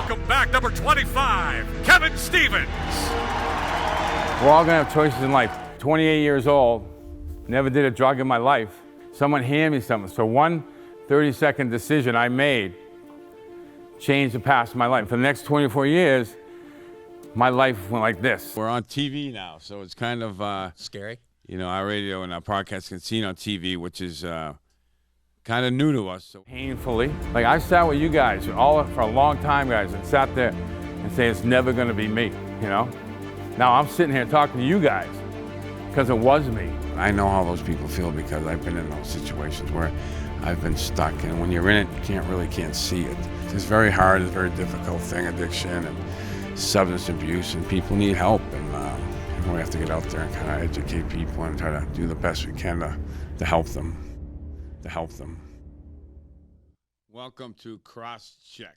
welcome back number 25, Kevin Stevens. We're all gonna have choices in life. 28 years old, never did a drug in my life. Someone handed me something. So one 30-second decision I made changed the past of my life. For the next 24 years, my life went like this. We're on TV now, so it's kind of scary. You know, our radio and our podcast can see on TV, which is kind of new to us. So Painfully. Like I sat with you guys all for a long time, guys, and sat there and say it's never gonna be me, you know? Now I'm sitting here talking to you guys because it was me. I know how those people feel because I've been in those situations where I've been stuck, and when you're in it, you can't see it. It's very hard, it's a very difficult thing, addiction and substance abuse, and people need help, and we have to get out there and kind of educate people and try to do the best we can to help them. Welcome to Crosscheck.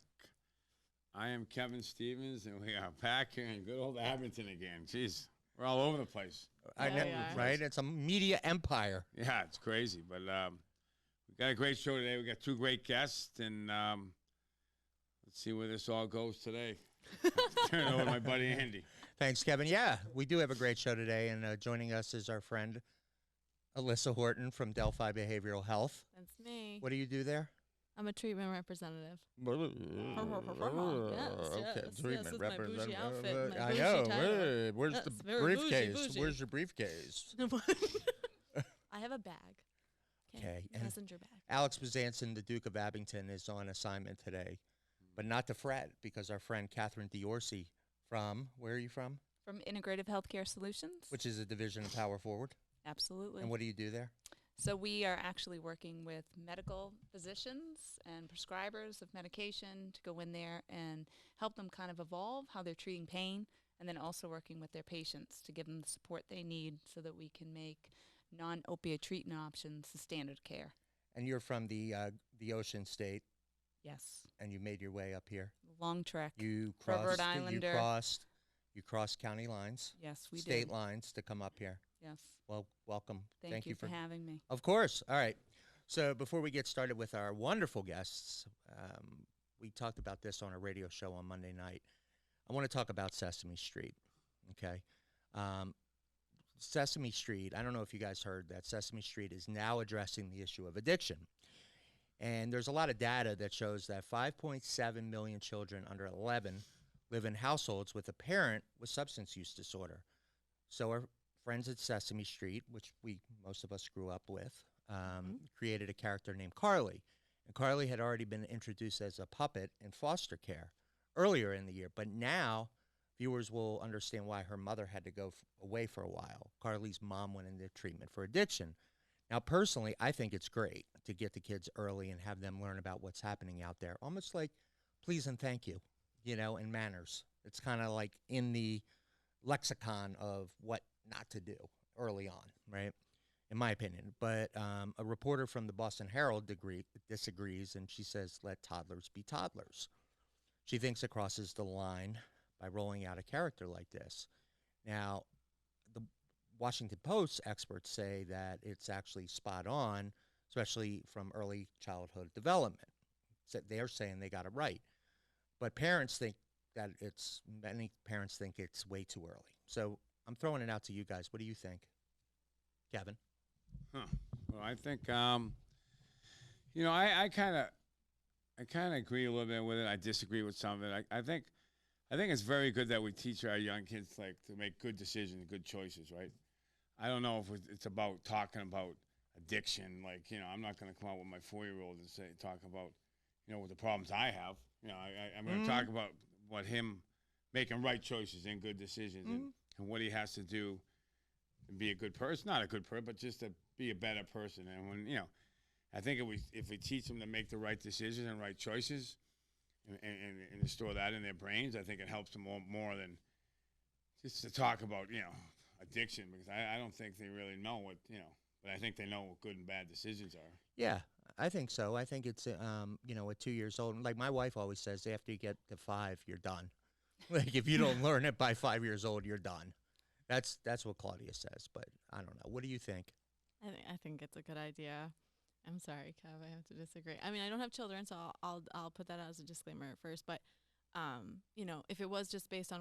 I am Kevin Stevens, and we are back here in good old Abington again. Jeez, we're all over the place. I know, right? It's a media empire. Yeah, it's crazy, but we got a great show today. We got two great guests, and let's see where this all goes today. Turn it over to my buddy Andy. Thanks, Kevin. Yeah, we do have a great show today, and joining us is our friend Alyssa Horton from Delphi Behavioral Health. That's me. What do you do there? I'm a treatment representative. Okay, Yes, treatment this is my bougie representative. outfit, my I bougie know. title. Where's Yes, the very briefcase? bougie. Where's your briefcase? I have a bag. Okay. And Messenger bag. Alex Bezanson, the Duke of Abington, is on assignment today, but not to fret because our friend Catherine Diorsi from, where are you from? From Integrative Healthcare Solutions. Which is a division of Power Forward. Absolutely. And what do you do there? So we are actually working with medical physicians and prescribers of medication to go in there and help them kind of evolve how they're treating pain, and then also working with their patients to give them the support they need so that we can make non-opiate treatment options the standard care. And you're from the Ocean State. Yes. And you made your way up here. Long trek. You For a crossed. Rhode Islander. You crossed county lines. Yes, we State did. lines to come up here. Yes. Well, welcome. Thank you for having me. Of course. All right. So before we get started with our wonderful guests, we talked about this on a radio show on Monday night. I want to talk about Sesame Street. Okay. Sesame Street, I don't know if you guys heard that Sesame Street is now addressing the issue of addiction. And there's a lot of data that shows that 5.7 million children under 11 live in households with a parent with substance use disorder. So our friends at Sesame Street, which most of us grew up with, created a character named Carly. And Carly had already been introduced as a puppet in foster care earlier in the year. But now viewers will understand why her mother had to go away for a while. Carly's mom went into treatment for addiction. Now, personally, I think it's great to get the kids early and have them learn about what's happening out there, almost like please and thank you, and manners. It's kind of like in the lexicon of what not to do early on, right? In my opinion. But a reporter from the Boston Herald disagrees, and she says, let toddlers be toddlers. She thinks it crosses the line by rolling out a character like this. Now, the Washington Post experts say that it's actually spot on, especially from early childhood development. So they're saying they got it right. But parents think that many parents think it's way too early. So I'm throwing it out to you guys. What do you think? Kevin? Well, I think, I kind of agree a little bit with it. I disagree with some of it. I think it's very good that we teach our young kids to make good decisions, good choices, right? I don't know if it's about talking about addiction. I'm not going to come out with my 4-year-old and talk about, with the problems I have. I'm going to talk about him making right choices and good decisions and what he has to do to be a good person. Not a good person, but just to be a better person. And when, I think if we teach them to make the right decisions and right choices and store that in their brains, I think it helps them more than just to talk about, addiction, because I don't think they really know what, but I think they know what good and bad decisions are. Yeah, I think so. I think it's, at 2 years old, like my wife always says, after you get to 5, you're done. Like if you don't learn it by 5 years old, you're done. That's what Claudia says, but I don't know. What do you think? I think it's a good idea. I'm sorry, Kev, I have to disagree. I mean, I don't have children, so I'll put that as a disclaimer at first, but you know, if it was just based on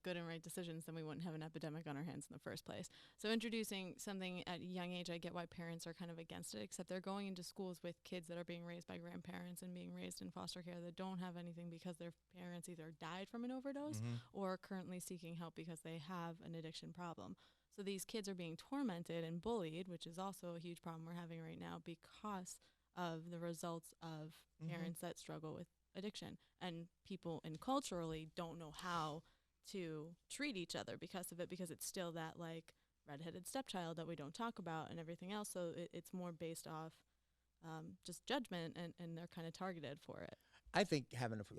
good and right decisions, then we wouldn't have an epidemic on our hands in the first place. So introducing something at a young age, I get why parents are kind of against it, except they're going into schools with kids that are being raised by grandparents and being raised in foster care that don't have anything because their parents either died from an overdose or are currently seeking help because they have an addiction problem. So these kids are being tormented and bullied, which is also a huge problem we're having right now because of the results of parents that struggle with addiction, and people and culturally don't know how to treat each other because of it, because it's still that like redheaded stepchild that we don't talk about and everything else. So it's more based off just judgment, and they're kind of targeted for it. I think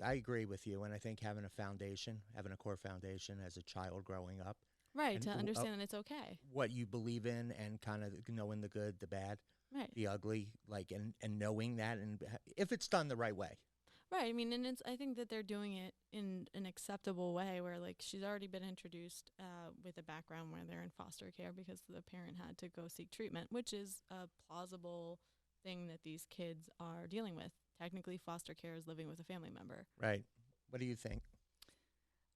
I agree with you, and I think having a foundation, having a core foundation as a child growing up, Right, and to understand that it's okay. what you believe in, and kind of knowing the good, the bad, Right. the ugly, like, and knowing that, and if it's done the right way. Right. I mean, and I think that they're doing it in an acceptable way where, like, she's already been introduced with a background where they're in foster care because the parent had to go seek treatment, which is a plausible thing that these kids are dealing with. Technically, foster care is living with a family member. Right. What do you think?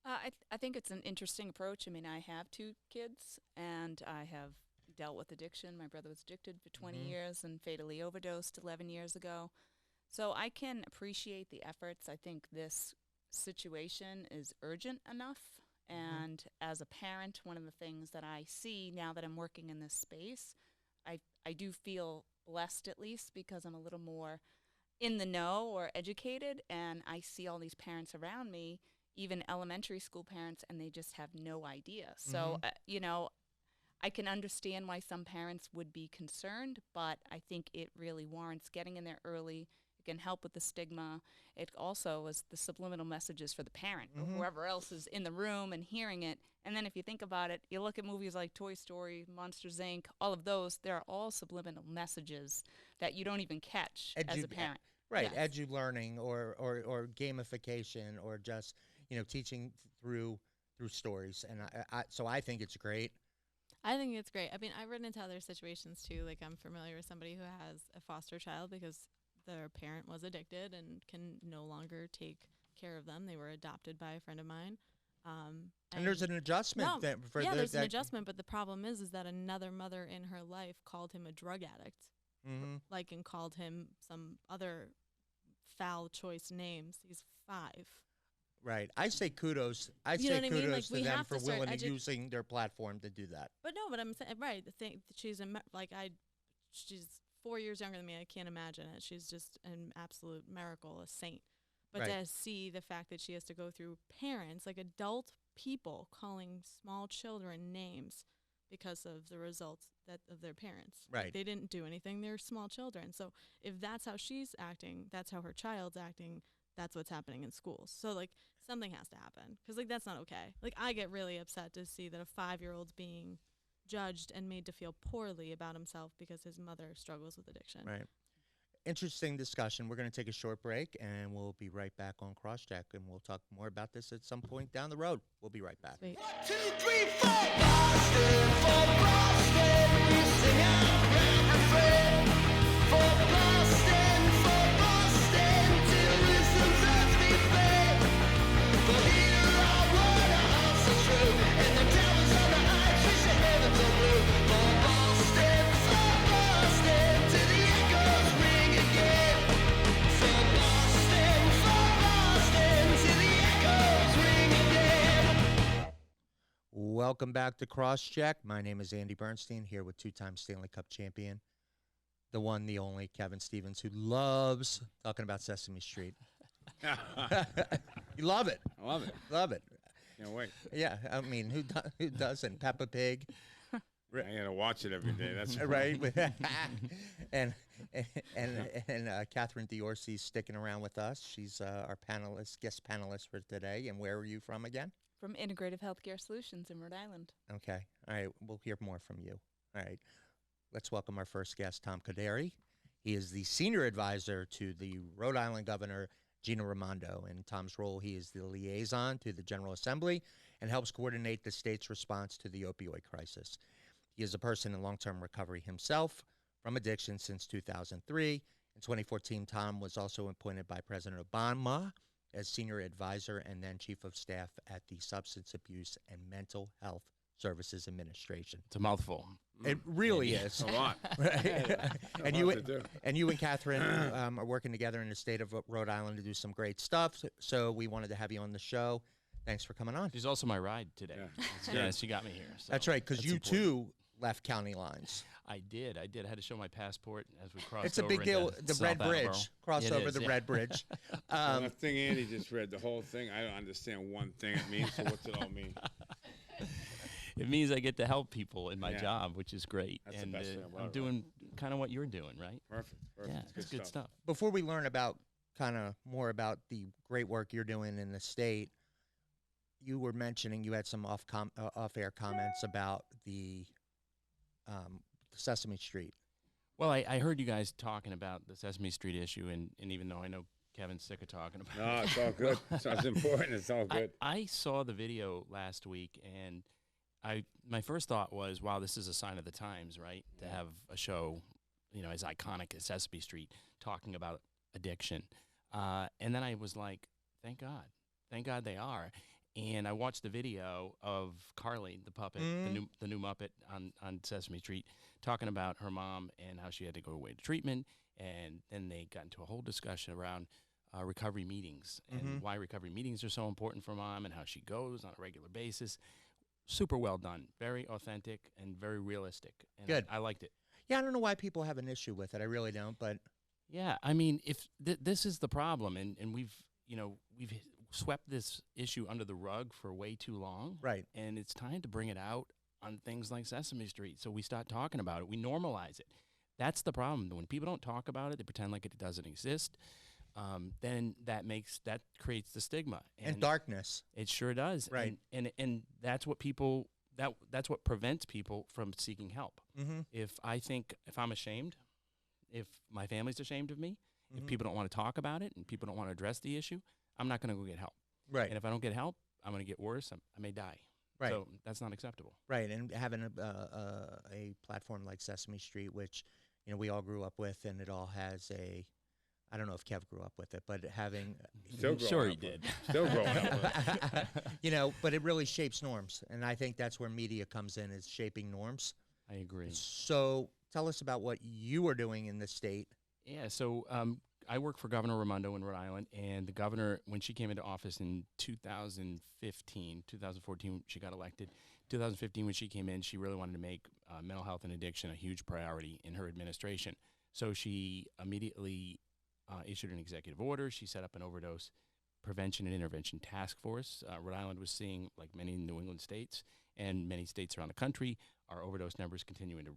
I think it's an interesting approach. I mean, I have 2 kids, and I have dealt with addiction. My brother was addicted for 20 years and fatally overdosed 11 years ago. So I can appreciate the efforts. I think this situation is urgent enough. And as a parent, one of the things that I see now that I'm working in this space, I do feel blessed, at least, because I'm a little more in the know or educated, and I see all these parents around me, even elementary school parents, and they just have no idea. So, you know, I can understand why some parents would be concerned, but I think it really warrants getting in there early. It can help with the stigma. It also is the subliminal messages for the parent or whoever else is in the room and hearing it. And then if you think about it, you look at movies like Toy Story, Monsters, Inc., all of those, they're all subliminal messages that you don't even catch as a parent. Right, Yes. edu learning or gamification, or just, you know, teaching through stories. And so I think it's great. I think it's great. I mean, I've run into other situations too. Like, I'm familiar with somebody who has a foster child because their parent was addicted and can no longer take care of them. They were adopted by a friend of mine. And there's an adjustment there's an adjustment, but the problem is that another mother in her life called him a drug addict, like, and called him some other foul choice names. He's 5. Right. I say kudos. You know what I mean? Like, To we them have for to start willing to using their platform to do that. But no, but I'm saying, right, the thing, she's she's 4 years younger than me. I can't imagine it. She's just an absolute miracle, a saint. But Right. to see the fact that she has to go through parents, like adult people, calling small children names because of the results of their parents. Right. They didn't do anything. They're small children. So if that's how she's acting, that's how her child's acting, that's what's happening in schools. So, like, something has to happen, because, like, that's not okay. Like, I get really upset to see that a 5-year-old's being judged and made to feel poorly about himself because his mother struggles with addiction. Right. Interesting discussion. We're going to take a short break, and we'll be right back on Crosscheck, and we'll talk more about this at some point down the road. We'll be right back. Sweet. 1, 2, 3, 4. Boston, for Boston, we sing out round the fred. For Boston, till wisdom's earth be fed. For here our word are also true, and the towers on the heights reach the heavens are blue. For Boston, till the echoes ring again. For Boston, till the echoes ring again. Welcome back to Crosscheck. My name is Andy Bernstein, here with 2-time Stanley Cup champion, the one, the only, Kevin Stevens, who loves talking about Sesame Street. You love it. I love it. Love it. Can't wait. Yeah, I mean, who doesn't? Peppa Pig, I gotta watch it every day. That's right? and Catherine Diorsi's sticking around with us. She's our guest panelist for today. And where are you from again? From Integrative Healthcare Solutions in Rhode Island. Okay. All right. We'll hear more from you. All right. Let's welcome our first guest, Tom Kaderi. He is the senior advisor to the Rhode Island Governor, Gina Raimondo. In Tom's role, he is the liaison to the General Assembly and helps coordinate the state's response to the opioid crisis. He is a person in long-term recovery himself from addiction since 2003. In 2014, Tom was also appointed by President Obama as Senior Advisor and then Chief of Staff at the Substance Abuse and Mental Health Services Administration. It's a mouthful. It really is. A lot. Right? A and lot to do. you and Catherine are working together in the state of Rhode Island to do some great stuff. So we wanted to have you on the show. Thanks for coming on. She's also my ride today. Yeah. Yeah, she got me here. So That's right, because you important. too left county lines. I did. I had to show my passport as we crossed. It's a over big deal. into The South Red Attleboro. Bridge. Cross It over is, the yeah. Red Bridge. The thing Andy just read, the whole thing, I don't understand one thing it means, so what's it all mean? It means I get to help people in my Yeah. job, which is great. That's the and best thing about I'm it, doing kind of what you're doing, right? Perfect. Yeah, it's good stuff. Before we learn about kind of more about the great work you're doing in the state, you were mentioning you had some off-air comments about the Sesame Street. Well, I heard you guys talking about the Sesame Street issue, and even though I know Kevin's sick of talking about No, it. it's all good. It's important. It's all good. I saw the video last week, and my first thought was, wow, this is a sign of the times, right? To have a show, as iconic as Sesame Street talking about addiction. And then I was like, thank God they are. And I watched the video of Carly, the puppet, the new Muppet on Sesame Street, talking about her mom and how she had to go away to treatment. And then they got into a whole discussion around recovery meetings and why recovery meetings are so important for mom and how she goes on a regular basis. Super well done, very authentic and very realistic. And Good. I liked it. Yeah, I don't know why people have an issue with it. I really don't, but Yeah, I mean, if this is the problem, and we've swept this issue under the rug for way too long, right. and it's time to bring it out on things like Sesame Street. So we start talking about it. We normalize it. That's the problem. When people don't talk about it, they pretend like it doesn't exist. Then that creates the stigma And darkness. It sure does. Right. And that's what that's what prevents people from seeking help. Mm-hmm. If I'm ashamed, if my family's ashamed of me, if people don't want to talk about it and people don't want to address the issue, I'm not going to go get help. Right. And if I don't get help, I'm going to get worse. I may die. Right. So that's not acceptable. Right, and having a platform like Sesame Street, which we all grew up with, and it all has I don't know if Kev grew up with it, but having Still growing Sure up he with it. did. Still growing up with it. but it really shapes norms, and I think that's where media comes in, is shaping norms. I agree. So tell us about what you are doing in the state. Yeah, so I work for Governor Raimondo in Rhode Island, and the governor, when she came into office in 2014, she got elected. 2015, when she came in, she really wanted to make mental health and addiction a huge priority in her administration. So she immediately issued an executive order. She set up an overdose prevention and intervention task force. Rhode Island was seeing, like many New England states and many states around the country, our overdose numbers continuing to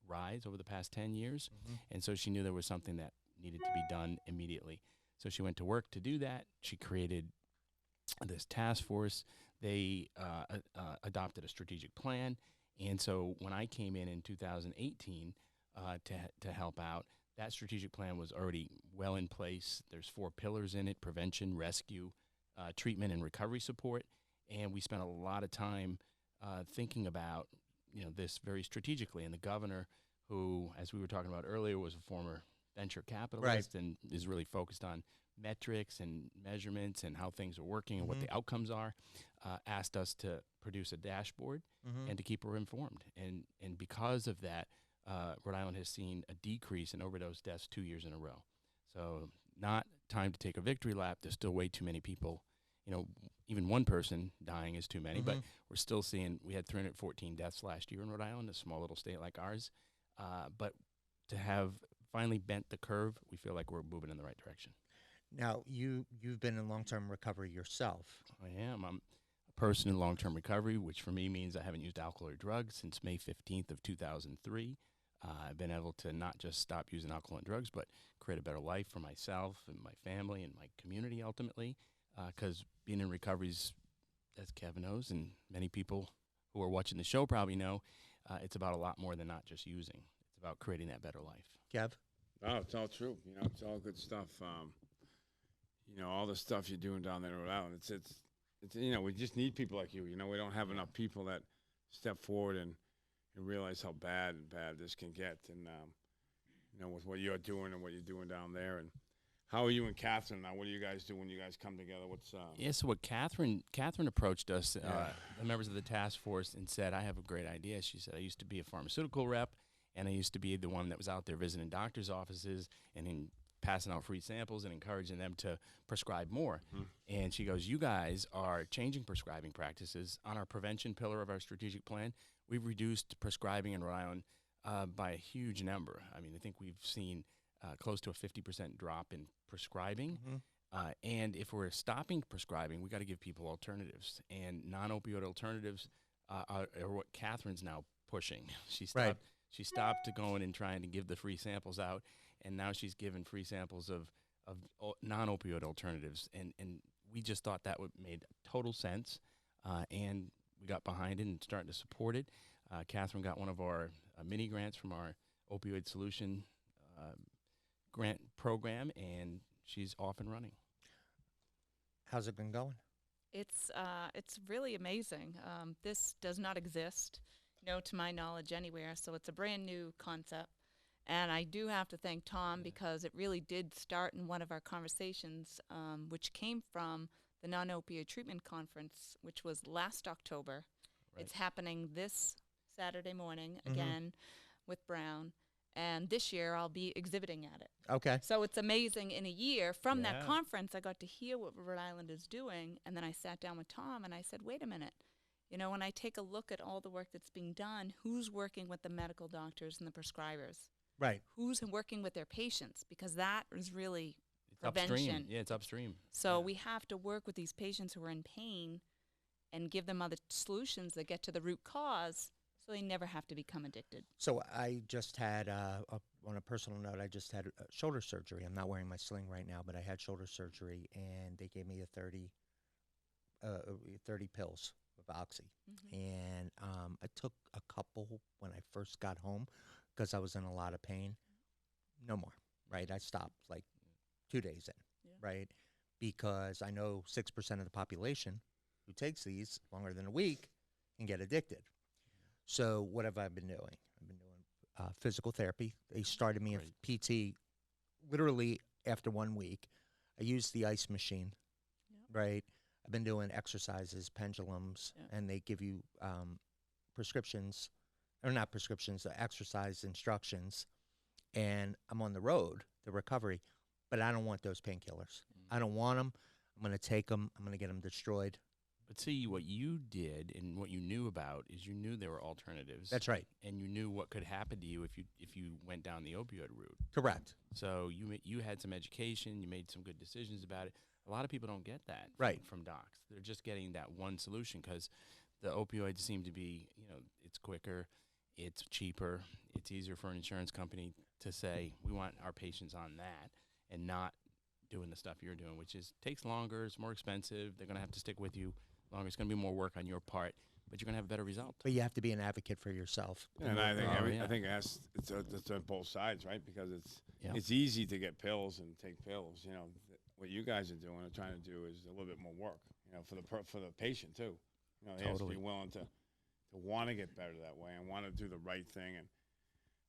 rise over the past 10 years. And so she knew there was something that needed to be done immediately. So she went to work to do that. She created this task force. They adopted a strategic plan. And so when I came in 2018 to help out, that strategic plan was already well in place. There's 4 pillars in it: prevention, rescue, treatment, and recovery support. And we spent a lot of time thinking about this very strategically. And the governor, who, as we were talking about earlier, was a former venture capitalist and is really focused on metrics and measurements and how things are working and what the outcomes are, asked us to produce a dashboard and to keep her informed. And because of that, Rhode Island has seen a decrease in overdose deaths 2 years in a row. So not time to take a victory lap. There's still way too many people. Even one person dying is too many, but we're still seeing, we had 314 deaths last year in Rhode Island, a small little state like ours. But to have finally bent the curve, we feel like we're moving in the right direction. Now, you've been in long-term recovery yourself. I am. I'm a person in long-term recovery, which for me means I haven't used alcohol or drugs since May 15th of 2003. I've been able to not just stop using alcohol and drugs, but create a better life for myself and my family and my community ultimately. Because being in recovery is, as Kevin knows, and many people who are watching the show probably know, it's about a lot more than not just using. It's about creating that better life. Kev? Oh, it's all true. It's all good stuff. All the stuff you're doing down there in Rhode Island. It's we just need people like you. We don't have enough people that step forward and realize how bad this can get. And with what you're doing and what you're doing down there, and How are you and Catherine now? What do you guys do when you guys come together? What's Yeah, so what Catherine approached us, the members of the task force, and said, I have a great idea. She said, I used to be a pharmaceutical rep, and I used to be the one that was out there visiting doctors' offices and passing out free samples and encouraging them to prescribe more. And she goes, you guys are changing prescribing practices. On our prevention pillar of our strategic plan, we've reduced prescribing in Rhode Island by a huge number. I mean, I think we've seen close to a 50% drop in prescribing. And if we're stopping prescribing, we got to give people alternatives. And non-opioid alternatives are what Catherine's now pushing. She stopped to going and trying to give the free samples out, and now she's giving free samples of non-opioid alternatives. And we just thought that made total sense, and we got behind it and starting to support it. Catherine got one of our mini grants from our opioid solution grant program, and she's off and running. How's it been going? It's really amazing. This does not exist, to my knowledge anywhere. So it's a brand new concept. And I do have to thank Tom because it really did start in one of our conversations, which came from the Non-Opioid Treatment Conference, which was last October. Right. It's happening this Saturday morning again with Brown. And this year I'll be exhibiting at it. Okay. So it's amazing. In a year from that conference, I got to hear what Rhode Island is doing. And then I sat down with Tom and I said, wait a minute. When I take a look at all the work that's being done, who's working with the medical doctors and the prescribers? Right. Who's working with their patients? Because that is really It's prevention. upstream. Yeah, it's upstream. So we have to work with these patients who are in pain and give them other solutions that get to the root cause so they never have to become addicted. So I just had, on a personal note, I just had shoulder surgery. I'm not wearing my sling right now, but I had shoulder surgery, and they gave me 30 pills of Oxy. And I took a couple when I first got home because I was in a lot of pain. No more, right? I stopped like 2 days in, right? Because I know 6% of the population who takes these longer than a week can get addicted. So what have I been doing? I've been doing physical therapy. They started me in PT literally after 1 week. I used the ice machine, right? I've been doing exercises, pendulums, and they give you prescriptions, or not prescriptions, exercise instructions. And I'm on the road, the recovery, but I don't want those painkillers. I don't want them. I'm going to take them. I'm going to get them destroyed. But see, what you did and what you knew about is you knew there were alternatives. That's right. And you knew what could happen to you if you went down the opioid route. Correct. So you had some education. You made some good decisions about it. A lot of people don't get that from docs. They're just getting that one solution because the opioids seem to be, it's quicker, it's cheaper, it's easier for an insurance company to say, we want our patients on that and not doing the stuff you're doing, which takes longer, it's more expensive, they're going to have to stick with you longer, it's going to be more work on your part, but you're going to have a better result. But you have to be an advocate for yourself. And I think I think it's on both sides, right? Because it's easy to get pills and take pills. What you guys are doing and trying to do is a little bit more work. For the patient too. They have to be willing to want to get better that way and want to do the right thing. And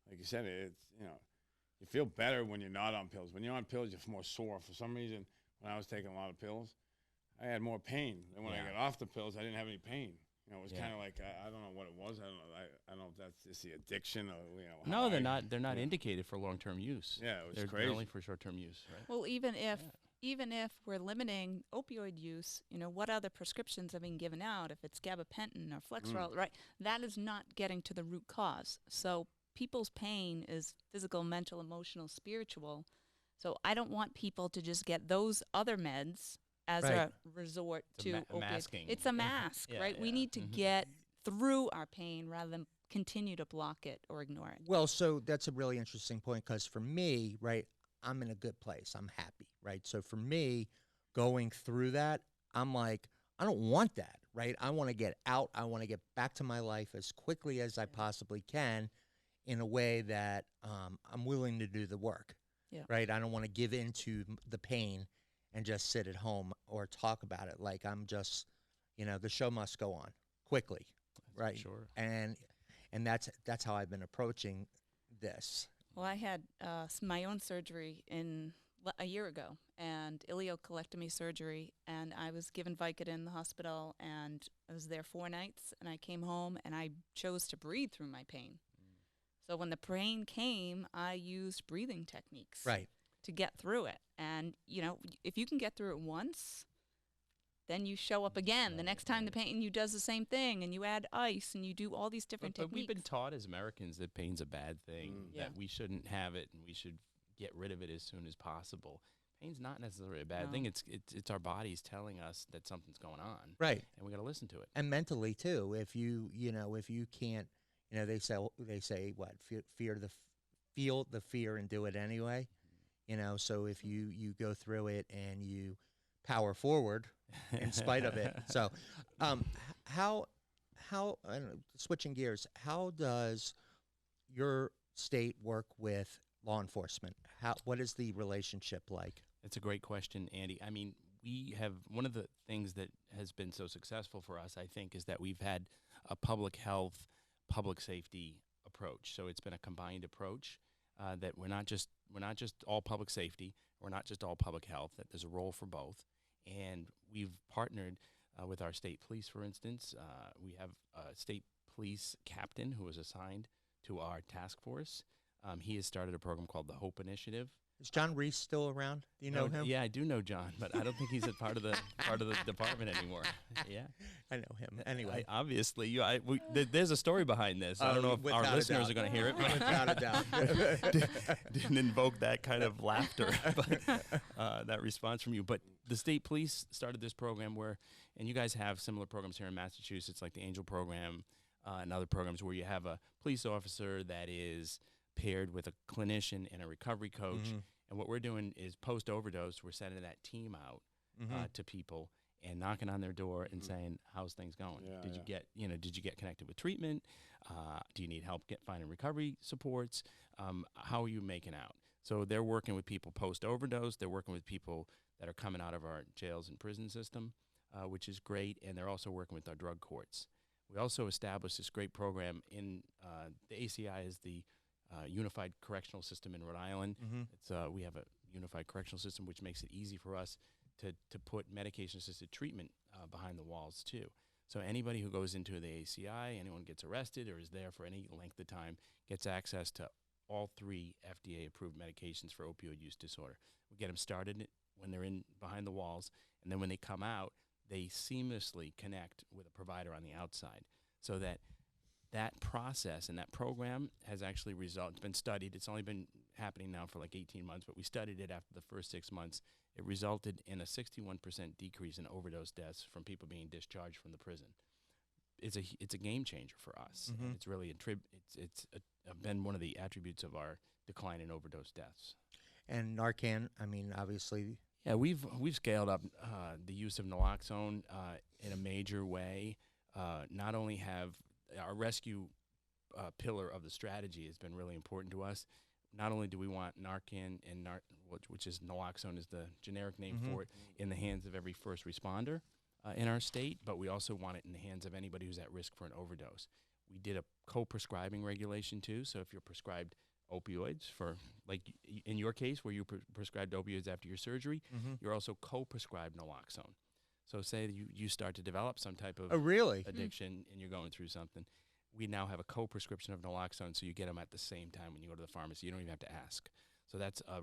like you said, it's you feel better when you're not on pills. When you're on pills, you're more sore. For some reason, when I was taking a lot of pills, I had more pain. And when I got off the pills, I didn't have any pain. It was kind of like I don't know what it was. I don't know if that's just the addiction or No, they're not. They're not indicated for long-term use. Yeah, it was they're crazy. They're only for short-term use, right? Well, even if we're limiting opioid use, what other prescriptions are being given out? If it's gabapentin or Flexeril, right? That is not getting to the root cause. So people's pain is physical, mental, emotional, spiritual. So I don't want people to just get those other meds as a resort to opiates. Masking. It's a mask, right? We need to get through our pain rather than continue to block it or ignore it. Well, so that's a really interesting point because for me, right, I'm in a good place. I'm happy, right? So for me, going through that, I'm like, I don't want that, right? I want to get out. I want to get back to my life as quickly as I possibly can in a way that I'm willing to do the work, right? I don't want to give in to the pain and just sit at home or talk about it. Like I'm just, the show must go on quickly, right? Sure. And that's how I've been approaching this. Well, I had my own surgery in a year ago, and ileocolectomy surgery, and I was given Vicodin in the hospital, and I was there 4 nights, and I came home, and I chose to breathe through my pain. So when the pain came, I used breathing techniques Right. to get through it. And, you know, if you can get through it once, then you show up again. The next time the pain, you does the same thing, and you add ice, and you do all these different But we've techniques. been taught as Americans that pain's a bad thing, Yeah. that we shouldn't have it, and we should get rid of it as soon as possible. Pain's not necessarily a bad thing. No. It's our bodies telling us that something's going on, Right. and we got to listen to it. And mentally too, if you can't, they say what, feel the fear and do it anyway. So if you go through it and you power forward in spite of it. So how I don't know, switching gears, how does your state work with law enforcement? What is the relationship like? It's a great question, Andy. I mean, we have one of the things that has been so successful for us, I think, is that we've had a public health, public safety approach. So it's been a combined approach that we're not just all public safety, we're not just all public health. That there's a role for both, and we've partnered with our state police, for instance. We have a state police captain who was assigned to our task force. He has started a program called the Hope Initiative. Is John Reese still around? Do you know him? Yeah, I do know John, but I don't think he's a part of the department anymore. Yeah, I know him. Anyway, obviously, there's a story behind this. I don't know if our without a listeners doubt. are going to hear it. But Without a doubt. didn't invoke that kind of laughter, but that response from you. But the state police started this program and you guys have similar programs here in Massachusetts, like the Angel program and other programs where you have a police officer that is paired with a clinician and a recovery coach. Mm-hmm. And what we're doing is post-overdose, we're sending that team out to people and knocking on their door and saying, how's things going? Did you get connected with treatment? Do you need help finding recovery supports? How are you making out? So they're working with people post-overdose. They're working with people that are coming out of our jails and prison system, which is great. And they're also working with our drug courts. We also established this great program in the ACI is the Unified Correctional System in Rhode Island. Mm-hmm. We have a unified correctional system, which makes it easy for us to put medication-assisted treatment behind the walls too. So anybody who goes into the ACI, anyone gets arrested or is there for any length of time, gets access to all 3 FDA-approved medications for opioid use disorder. We get them started when they're in behind the walls, and then when they come out, they seamlessly connect with a provider on the outside, so that process and that program has actually resulted. It's been studied. It's only been happening now for like 18 months, but we studied it after the first 6 months. It resulted in a 61% decrease in overdose deaths from people being discharged from the prison. It's a game changer for us. Mm-hmm. And it's really been one of the attributes of our decline in overdose deaths. And Narcan, I mean, obviously. Yeah, we've scaled up the use of naloxone in a major way. Not only have our rescue pillar of the strategy has been really important to us. Not only do we want Narcan and which is naloxone is the generic name for it, in the hands of every first responder in our state, but we also want it in the hands of anybody who's at risk for an overdose. We did a co-prescribing regulation too, so if you're prescribed opioids for, like in your case where you prescribed opioids after your surgery, you're also co-prescribed naloxone. So say you start to develop some type of addiction and you're going through something, we now have a co-prescription of naloxone, so you get them at the same time when you go to the pharmacy. You don't even have to ask. So that's a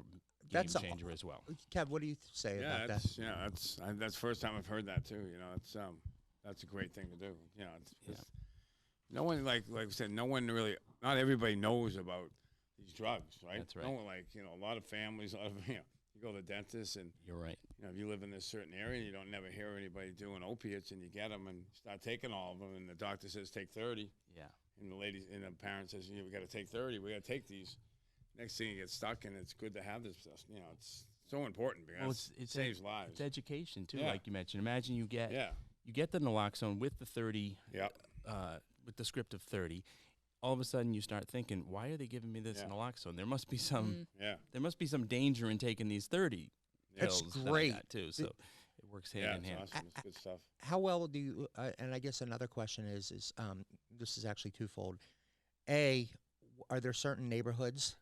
game changer as well. Kev, what do you say about that? Yeah, that's the first time I've heard that too. That's a great thing to do. No one like we said, not everybody knows about these drugs, right? That's right. No one, a lot of families, you go to the dentist and You're right. if you live in this certain area and you don't never hear anybody doing opiates and you get them and start taking all of them and the doctor says take 30. Yeah. And the parent says, we got to take 30. We got to take these. Next thing you get stuck, and it's good to have this stuff. It's so important because it saves lives. It's education too, Yeah. like you mentioned. Imagine you get the naloxone with the 30, with the script of 30. All of a sudden, you start thinking, why are they giving me this naloxone? There must be some danger in taking these 30 That's pills that I great. got too. So it works hand in hand. Awesome. It's good stuff. How well do you? And I guess another question is this is actually twofold. A, are there certain neighborhoods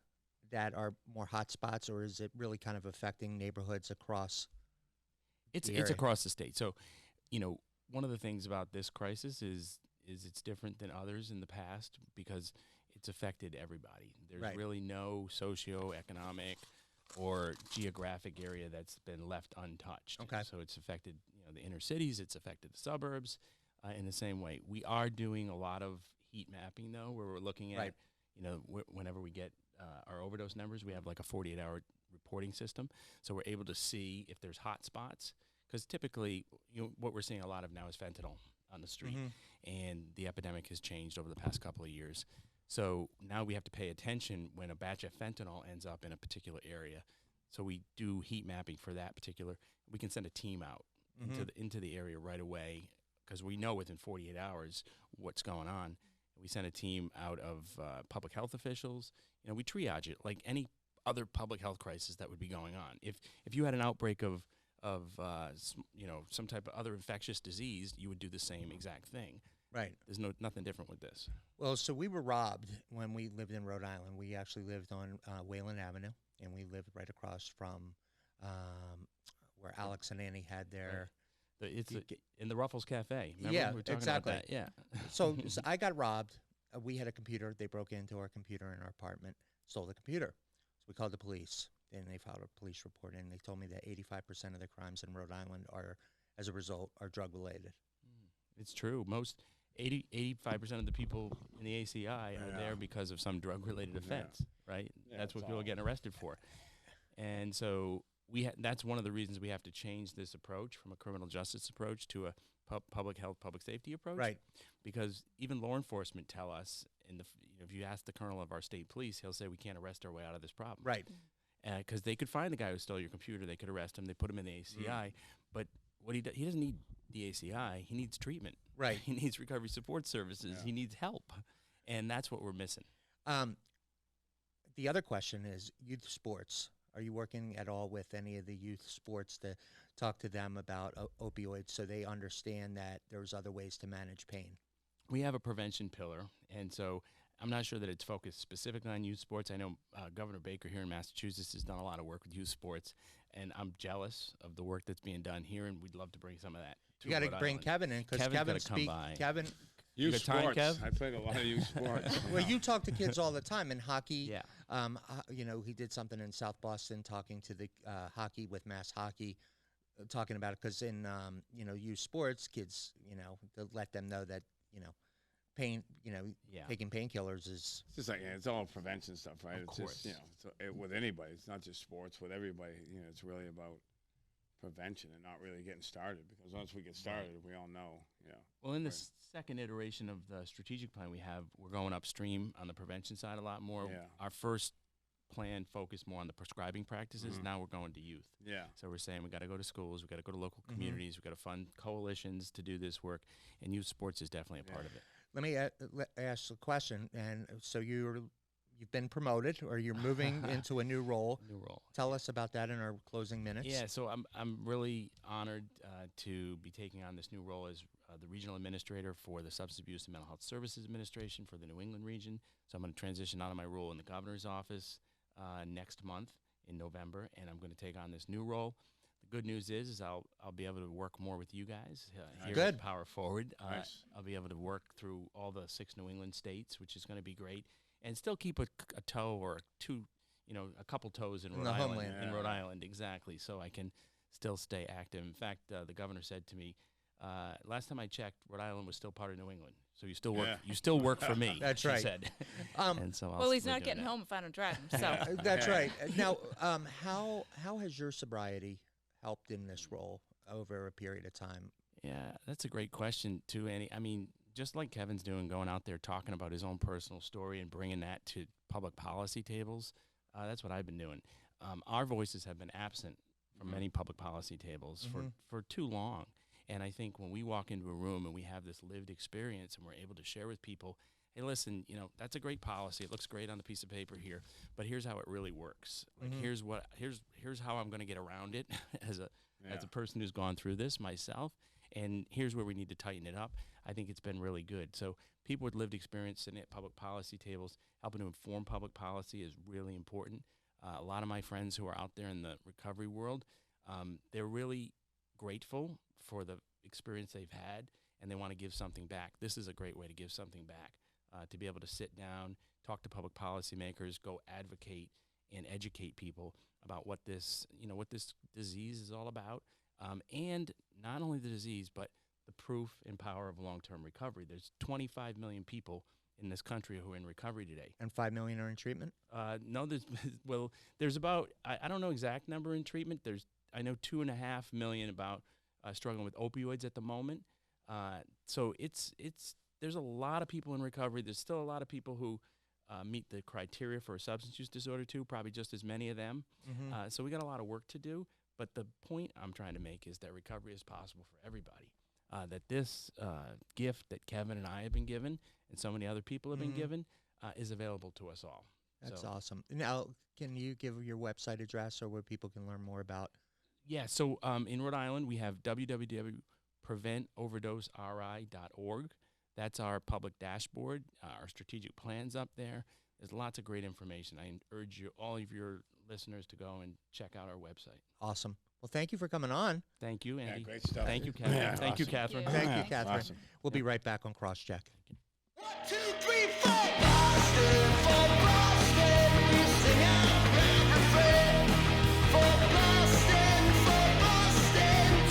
that are more hot spots, or is it really kind of affecting neighborhoods across? It's area. across the state. So, one of the things about this crisis is it's different than others in the past because it's affected everybody. There's Right. really no socioeconomic or geographic area that's been left untouched. Okay. So it's affected, the inner cities. It's affected the suburbs in the same way. We are doing a lot of heat mapping though, where we're looking at, Right. whenever we get our overdose numbers, we have like a 48-hour reporting system. So we're able to see if there's hot spots. Because typically, what we're seeing a lot of now is fentanyl on the street, and the epidemic has changed over the past couple of years. So now we have to pay attention when a batch of fentanyl ends up in a particular area. So we do heat mapping for that particular. We can send a team out into the area right away because we know within 48 hours what's going on. We send a team out of public health officials. We triage it like any other public health crisis that would be going on. If you had an outbreak of some type of other infectious disease, you would do the same exact thing. Right. There's nothing different with this. Well, so we were robbed when we lived in Rhode Island. We actually lived on Wayland Avenue, and we lived right across from where Alex and Annie had their. It's in the Ruffles Cafe. Remember Yeah, we were talking exactly. about that? Yeah. So I got robbed. We had a computer. They broke into our computer in our apartment, stole the computer. So we called the police, and they filed a police report, and they told me that 85% of the crimes in Rhode Island are, as a result, are drug-related. It's true. 85% of the people in the ACI are there because of some drug-related offense, right? Yeah, that's what it's people are all- getting arrested for. And so that's one of the reasons we have to change this approach from a criminal justice approach to a public health, public safety approach. Right. Because even law enforcement tell us, if you ask the colonel of our state police, he'll say we can't arrest our way out of this problem. Right. Because they could find the guy who stole your computer, they could arrest him, they put him in the ACI, but what he doesn't need the ACI, he needs treatment. Right. He needs recovery support services. He needs help, and that's what we're missing. The other question is youth sports. Are you working at all with any of the youth sports to talk to them about opioids so they understand that there's other ways to manage pain? We have a prevention pillar, and so I'm not sure that it's focused specifically on youth sports. I know Governor Baker here in Massachusetts has done a lot of work with youth sports, and I'm jealous of the work that's being done here, and we'd love to bring some of that to You got to Rhode bring Island. Kevin in because Kevin's gonna come by. Kevin. Youth got time, sports. Kev? I played a lot of youth sports. Well, you talk to kids all the time in hockey. Yeah. He did something in South Boston talking to the hockey with Mass Hockey, talking about it because in youth sports, kids, to let them know that pain, Yeah. taking painkillers is It's just like it's all prevention stuff, right? Of It's course. just with anybody. It's not just sports. With everybody, it's really about prevention and not really getting started. Because once we get started, we all know, Well, in the Right. second iteration of the strategic plan we're going upstream on the prevention side a lot more. Yeah. Our first plan focused more on the prescribing practices. Mhm. Now we're going to youth. Yeah. So we're saying we got to go to schools, we got to go to local Mm-hmm. communities, we got to fund coalitions to do this work, and youth sports is definitely a part of it. Let me ask a question. And so you've been promoted, or you're moving into a new role. New role. Tell us about that in our closing minutes. Yeah, so I'm really honored to be taking on this new role as the regional administrator for the Substance Abuse and Mental Health Services Administration for the New England region. So I'm going to transition out of my role in the governor's office next month in November, and I'm going to take on this new role. The good news is I'll be able to work more with you guys here Good. at Power Forward. Nice. I'll be able to work through all the 6 New England states, which is going to be great, and still keep a toe or two, a couple toes in In Rhode the Island. homeland. In Yeah. Rhode Island, exactly, so I can still stay active. In fact, the governor said to me, last time I checked, Rhode Island was still part of New England, so you still work. Yeah. You still work for me. That's she right. said. Um, and so Well, he's we're not doing getting that. home if I don't drive him. So That's Yeah. right. Now, how has your sobriety helped in this role over a period of time? Yeah, that's a great question too, Annie. I mean, just like Kevin's doing, going out there talking about his own personal story and bringing that to public policy tables, that's what I've been doing. Our voices have been absent from many public policy tables for too long. And I think when we walk into a room and we have this lived experience and we're able to share with people, hey, listen, that's a great policy. It looks great on the piece of paper here, but here's how it really works. Like here's how I'm going to get around it as a person who's gone through this myself. And here's where we need to tighten it up. I think it's been really good. So people with lived experience sitting at public policy tables, helping to inform public policy is really important. A lot of my friends who are out there in the recovery world, they're really grateful for the experience they've had, and they want to give something back. This is a great way to give something back, to be able to sit down, talk to public policymakers, go advocate and educate people about what this disease is all about, and not only the disease, but the proof and power of long-term recovery. There's 25 million people in this country who are in recovery today. And 5 million are in treatment? No, there's about, I don't know exact number in treatment. I know 2.5 million about struggling with opioids at the moment. So there's a lot of people in recovery. There's still a lot of people who meet the criteria for a substance use disorder too, probably just as many of them. So we got a lot of work to do. But the point I'm trying to make is that recovery is possible for everybody. That this gift that Kevin and I have been given, and so many other people have been given, is available to us all. That's awesome. Now, can you give your website address or where people can learn more about? Yeah, so in Rhode Island, we have www.preventoverdoseri.org. That's our public dashboard, our strategic plans up there. There's lots of great information. I urge all of your listeners to go and check out our website. Awesome. Well, thank you for coming on. Thank you, Andy. Yeah, great stuff. Thank you, Kevin. Yeah, Thank you, awesome. Catherine. Thank you, Thanks. Catherine. Awesome. We'll be right back on Crosscheck. 1, 2, 3, 4. Boston, for Boston, we sing our grand refrain. For Boston,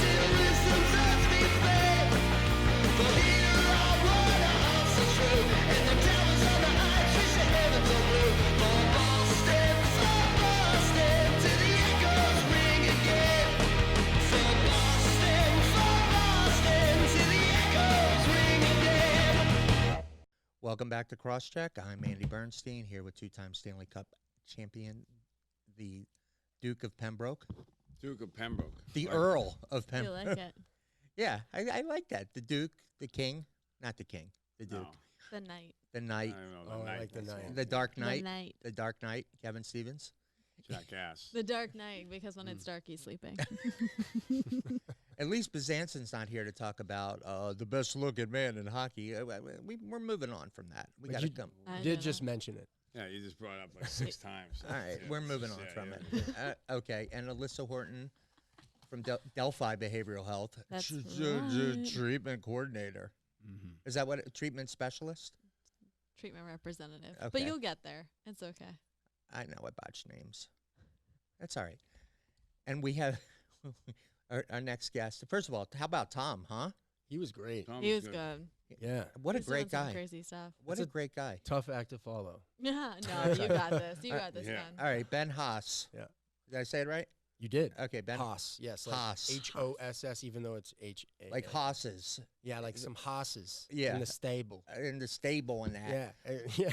till wisdom's earth be fed. For here our water hearts are true, and the towers on the heights wish the heavens are blue. For Boston, till the echoes ring again. For Boston, till the echoes ring again. Welcome back to Crosscheck. I'm Andy Bernstein here with two-time Stanley Cup champion, the Duke of Pembroke, Duke of Pembroke. the Right. Earl of You Pembroke. like it. Yeah, I like that. The Duke, the King, not the King, the Duke, No, The night. the I Knight, don't know. Oh, I night, like the that's night. all. the Dark Knight, The night. the Dark Knight, Kevin Stevens. Jackass. The dark night, because when it's dark, he's sleeping. At least Bazansen's not here to talk about the best-looking man in hockey. We're moving on from that. We But got to you come. I did know. just mention it. Yeah, you just brought it up like 6 times. All right, Yeah, we're moving on yeah, from yeah. it. Okay, and Alyssa Horton from Delphi Behavioral Health, That's right. treatment coordinator. Is that what treatment specialist? Treatment representative. Okay. But you'll get there. It's okay. I know I botched names. That's all right. And we have our next guest. First of all, how about Tom? Huh? He was great. Tom He was was good. Yeah. What a He's doing great some guy! Crazy stuff. What It's a a- great guy! Tough act to follow. No, you got this. You got this, Yeah. man. All right, Ben Haas. Yeah. Did I say it right? You did. Okay, Ben. Haas. Yes. Like Haas. Hoss, even though it's H-A. Like Haas's. Yeah, like some hosses. Yeah. In the stable. In the stable and that. Yeah.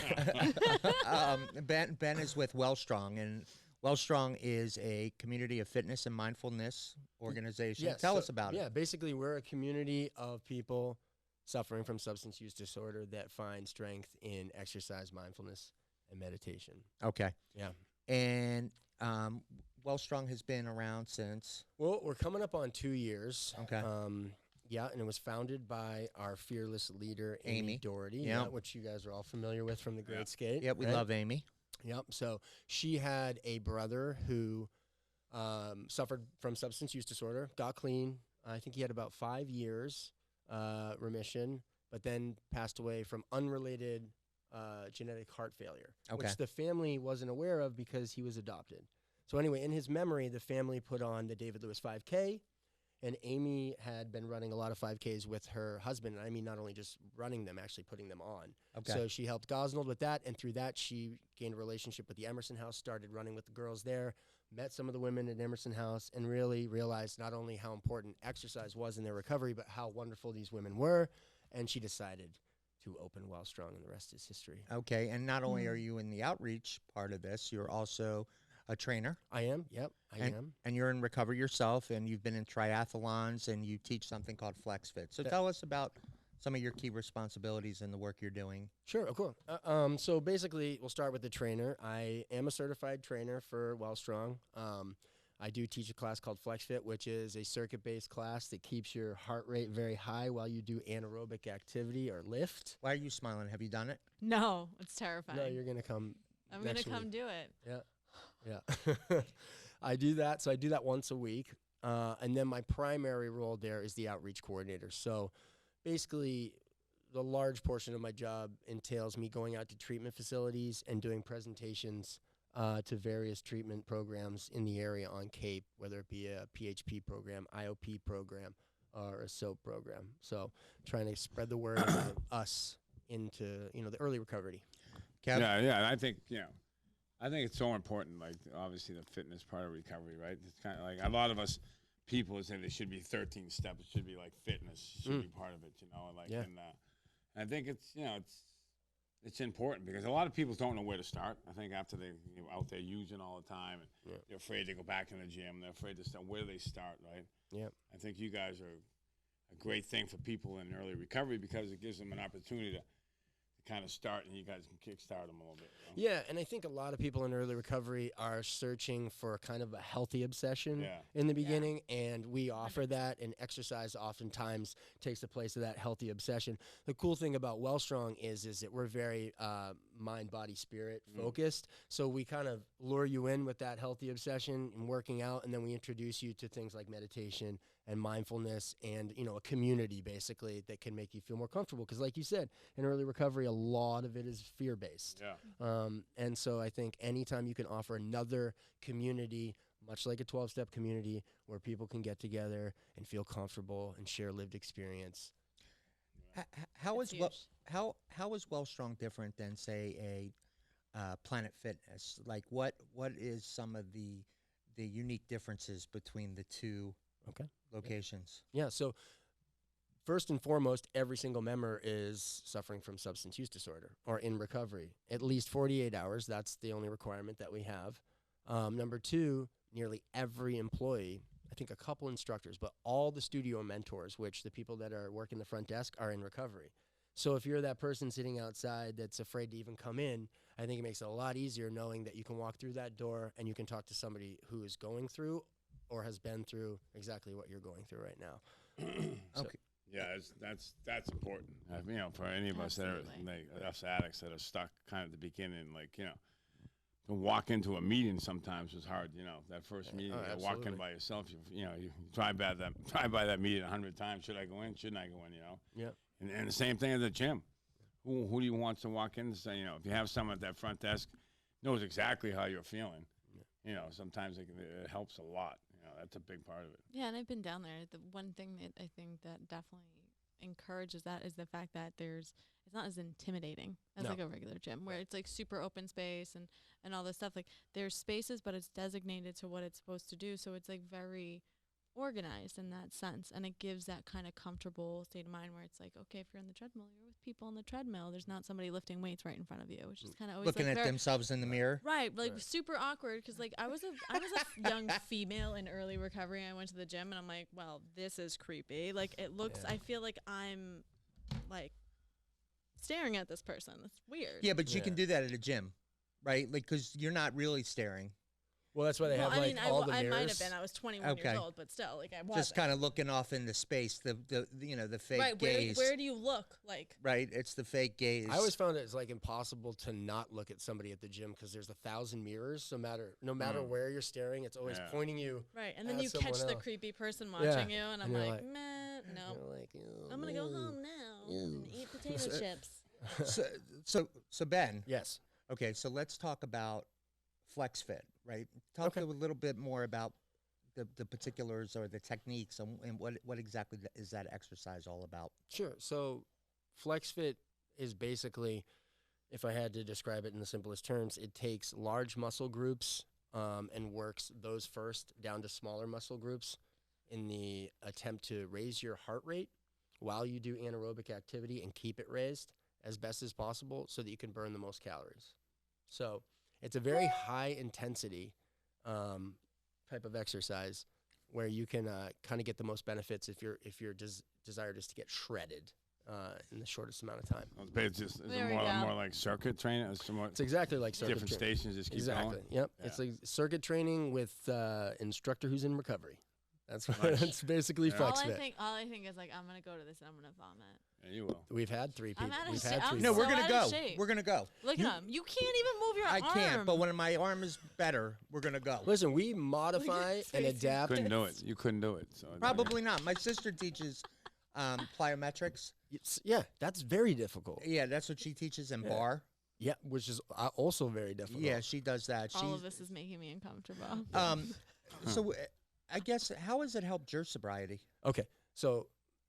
Yeah. Ben is with Wellstrong, and Wellstrong is a community of fitness and mindfulness organization. Yes, Tell so- us about Yeah, it. basically, we're a community of people suffering from substance use disorder that find strength in exercise, mindfulness, and meditation. Okay. Yeah. And Wellstrong has been around since. Well, we're coming up on 2 years. Okay. Yeah, and it was founded by our fearless leader, Amy. Amy Doherty, Yeah. which you guys are all familiar with from the Great Skate. Yeah, we right? love Amy. Yep. So she had a brother who suffered from substance use disorder, got clean. I think he had about 5 years remission, but then passed away from unrelated genetic heart failure, Okay. which the family wasn't aware of because he was adopted. So anyway, in his memory, the family put on the David Lewis 5K, and Amy had been running a lot of 5Ks with her husband. And I mean, not only just running them, actually putting them on. Okay. So she helped Gosnold with that, and through that, she gained a relationship with the Emerson House, started running with the girls there, met some of the women at Emerson House, and really realized not only how important exercise was in their recovery, but how wonderful these women were. And she decided to open Wellstrong, and the rest is history. Okay. And not only are you in the outreach part of this, you're also a trainer. I am. Yep, I am. And you're in recovery yourself, and you've been in triathlons, and you teach something called FlexFit. So Yeah. tell us about some of your key responsibilities in the work you're doing. Sure, of course. So basically, we'll start with the trainer. I am a certified trainer for Wellstrong. I do teach a class called FlexFit, which is a circuit-based class that keeps your heart rate very high while you do anaerobic activity or lift. Why are you smiling? Have you done it? No, it's terrifying. No, you're going to come I'm going to next come week. do it. Yeah. I do that. So I do that once a week. And then my primary role there is the outreach coordinator. So basically, the large portion of my job entails me going out to treatment facilities and doing presentations to various treatment programs in the area on Cape, whether it be a PHP program, IOP program, or a SOAP program. So trying to spread the word about us into, the early recovery. Kev? Yeah, and I think, I think it's so important, like, obviously the fitness part of recovery, right? It's kind of like a lot of us people say there should be 13 steps. It should be like fitness should be part of it, and like, and I think it's, it's important because a lot of people don't know where to start. I think after they're out there using all the time and they're afraid to go back in the gym, they're afraid to start. Where do they start, right? Yeah. I think you guys are a great thing for people in early recovery because it gives them an opportunity to kind of start, and you guys can kickstart them a little bit. Yeah, and I think a lot of people in early recovery are searching for kind of a healthy obsession in the beginning, and we offer that, and exercise oftentimes takes the place of that healthy obsession. The cool thing about Wellstrong is that we're very mind, body, spirit focused, so we kind of lure you in with that healthy obsession and working out, and then we introduce you to things like meditation and mindfulness and, a community basically that can make you feel more comfortable. Because like you said, in early recovery, a lot of it is fear-based. Yeah. And so I think anytime you can offer another community, much like a 12-step community, where people can get together and feel comfortable and share lived experience. How It's is how is Wellstrong different than, say, a Planet Fitness? Like, what is some of the unique differences between the two locations? Yeah, so first and foremost, every single member is suffering from substance use disorder or in recovery. At least 48 hours, that's the only requirement that we have. Number two, nearly every employee, I think a couple instructors, but all the studio mentors, which the people that are working the front desk, are in recovery. So if you're that person sitting outside that's afraid to even come in, I think it makes it a lot easier knowing that you can walk through that door and you can talk to somebody who is going through or has been through exactly what you're going through right now. Okay. Yeah, that's important. For any of us that are Absolutely. like us addicts that are stuck kind of at the beginning, like to walk into a meeting sometimes is hard. That first meeting, you walk in by yourself. You drive by that meeting 100 times. Should I go in? Shouldn't I go in? Yeah. And the same thing at the gym. Who do you want to walk in and say? If you have someone at that front desk knows exactly how you're feeling, sometimes it helps a lot. That's a big part of it. Yeah, and I've been down there. The one thing that I think that definitely encourages that is the fact that it's not as intimidating as like a regular gym where it's like super open space and all this stuff. Like there's spaces, but it's designated to what it's supposed to do. So it's like very organized in that sense, and it gives that kind of comfortable state of mind where it's like, okay, if you're on the treadmill, you're with people on the treadmill. There's not somebody lifting weights right in front of you, which is kind of always Looking like at themselves in the mirror. right, like super awkward because like I was a young female in early recovery. I went to the gym and I'm like, well, this is creepy. Like it looks. I feel like I'm like staring at this person. It's weird. Yeah, but you can do that at a gym, right? Like, because you're not really staring. Well, that's why they have all the mirrors. I might have been. I was 21 years old, but still, like I was Just kind of looking off into space. The fake right. gaze. Where do you look? Like Right, it's the fake gaze. I always found it's like impossible to not look at somebody at the gym because there's 1,000 mirrors. So no matter where you're staring, it's always pointing you. right, and then at you catch someone the else. creepy person watching you, and I'm And you're like, like- meh, no, You're like, I'm gonna go home now and eat potato chips. so Ben. Yes. Okay, so let's talk about FlexFit, right? Talk a little bit more about the particulars or the techniques and what exactly is that exercise all about? Sure. So FlexFit is basically, if I had to describe it in the simplest terms, it takes large muscle groups and works those first down to smaller muscle groups in the attempt to raise your heart rate while you do anaerobic activity and keep it raised as best as possible so that you can burn the most calories. So it's a very high intensity type of exercise where you can kind of get the most benefits if your desire is to get shredded, in the shortest amount of time. It's just is There it we go. more like circuit training? It's more It's exactly like circuit different training. stations just keep Exactly. going. Yep. Yeah. It's like circuit training with instructor who's in recovery. That's what Nice. it's basically Yeah. flex all I fit. think, all I think is like, I'm gonna go to this and I'm gonna vomit. Yeah, you will. We've had 3 people. I'm out of We've shape. had I'm 3 No, so we're gonna out go. of shape. We're gonna go. Look at him. You can't even move your I arm. can't, but when my arm is better, we're gonna go. Listen, we modify and adapt. Couldn't do it. You couldn't do it. So Probably not. My sister teaches plyometrics. Yeah, that's very difficult. Yeah, that's what she teaches in bar. Yeah, which is also very difficult. Yeah, she does that. all of this is making me uncomfortable. So I guess how has it helped your sobriety? Okay, so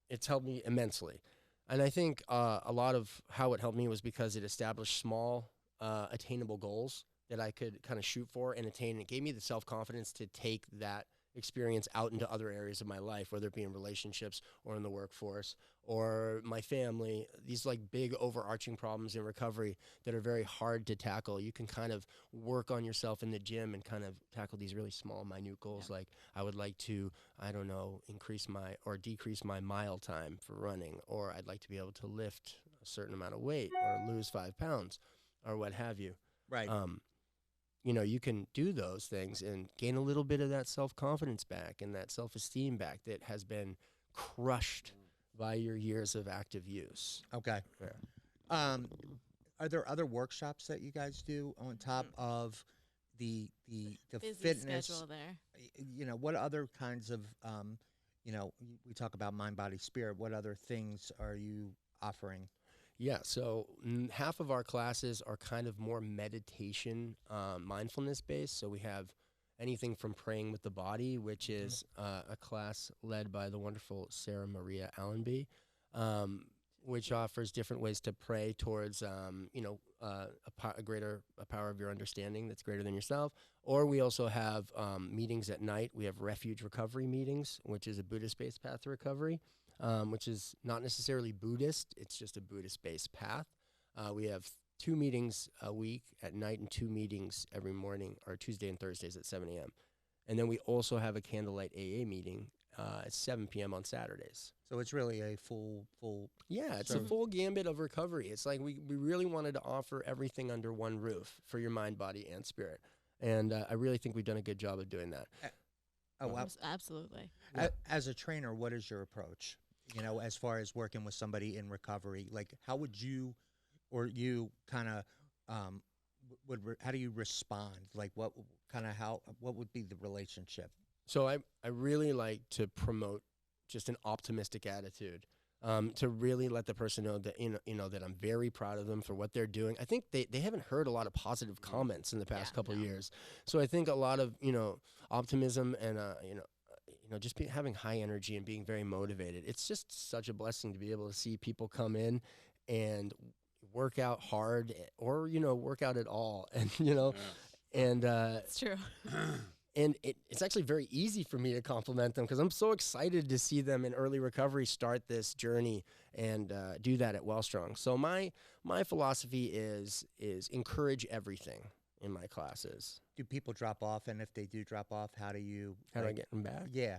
it's helped me immensely. And I think a lot of how it helped me was because it established small, attainable goals that I could kind of shoot for and attain. It gave me the self-confidence to take that experience out into other areas of my life, whether it be in relationships or in the workforce or my family. These like big overarching problems in recovery that are very hard to tackle. You can kind of work on yourself in the gym and kind of tackle these really small, minute goals. Like I would like to, I don't know, increase my or decrease my mile time for running, or I'd like to be able to lift a certain amount of weight or lose 5 pounds or what have you. Right. You know, you can do those things and gain a little bit of that self-confidence back and that self-esteem back that has been crushed by your years of active use. Okay. Yeah. Are there other workshops that you guys do on top of the Busy fitness? schedule there. You know, what other kinds of you know, we talk about mind, body, spirit. What other things are you offering? Yeah, so half of our classes are kind of more meditation, mindfulness based. So we have anything from praying with the body, which is a class led by the wonderful Sarah Maria Allenby, which offers different ways to pray towards, you know, a greater power of your understanding that's greater than yourself. Or we also have meetings at night. We have refuge recovery meetings, which is a Buddhist-based path to recovery. Which is not necessarily Buddhist. It's just a Buddhist-based path. We have 2 meetings a week at night and 2 meetings every morning, or Tuesday and Thursdays at 7 a.m. And then we also have a candlelight AA meeting at 7 p.m. on Saturdays. So it's really a full. Yeah, it's a full gambit of recovery. It's like we really wanted to offer everything under one roof for your mind, body, and spirit. And I really think we've done a good job of doing that. Oh, wow. Absolutely. As a trainer, what is your approach? You know, as far as working with somebody in recovery, like how would you, or you kind of, how do you respond? Like what would be the relationship? So I really like to promote just an optimistic attitude, to really let the person know that you know that I'm very proud of them for what they're doing. I think they haven't heard a lot of positive comments in the past couple of years, so I think a lot of optimism and just having high energy and being very motivated. It's just such a blessing to be able to see people come in and work out hard or work out at all, and and It's true. And it's actually very easy for me to compliment them because I'm so excited to see them in early recovery start this journey and do that at Wellstrong. So my philosophy is encourage everything in my classes. Do people drop off? And if they do drop off, how do I get them back? Yeah.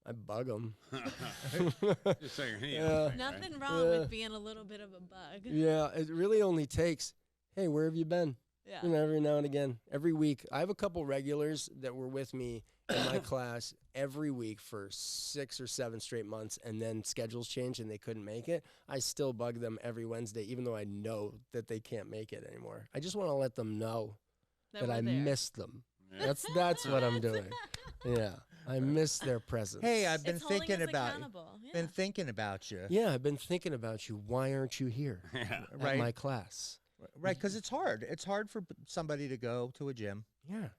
I bug them. Just saying, Nothing wrong with being a little bit of a bug. Yeah, it really only takes, hey, where have you been? Yeah. Every now and again, every week. I have a couple regulars that were with me in my class every week for 6 or 7 straight months, and then schedules changed and they couldn't make it. I still bug them every Wednesday, even though I know that they can't make it anymore. I just want to let them know that I miss them. Yeah. That's what I'm doing. Yeah, I miss their presence. Hey, I've been It's holding thinking us about accountable. Yeah. been thinking about you. Yeah, I've been thinking about you. Why aren't you here Yeah. at Right. my class? Right, because it's hard. It's hard for somebody to go to a gym Yeah.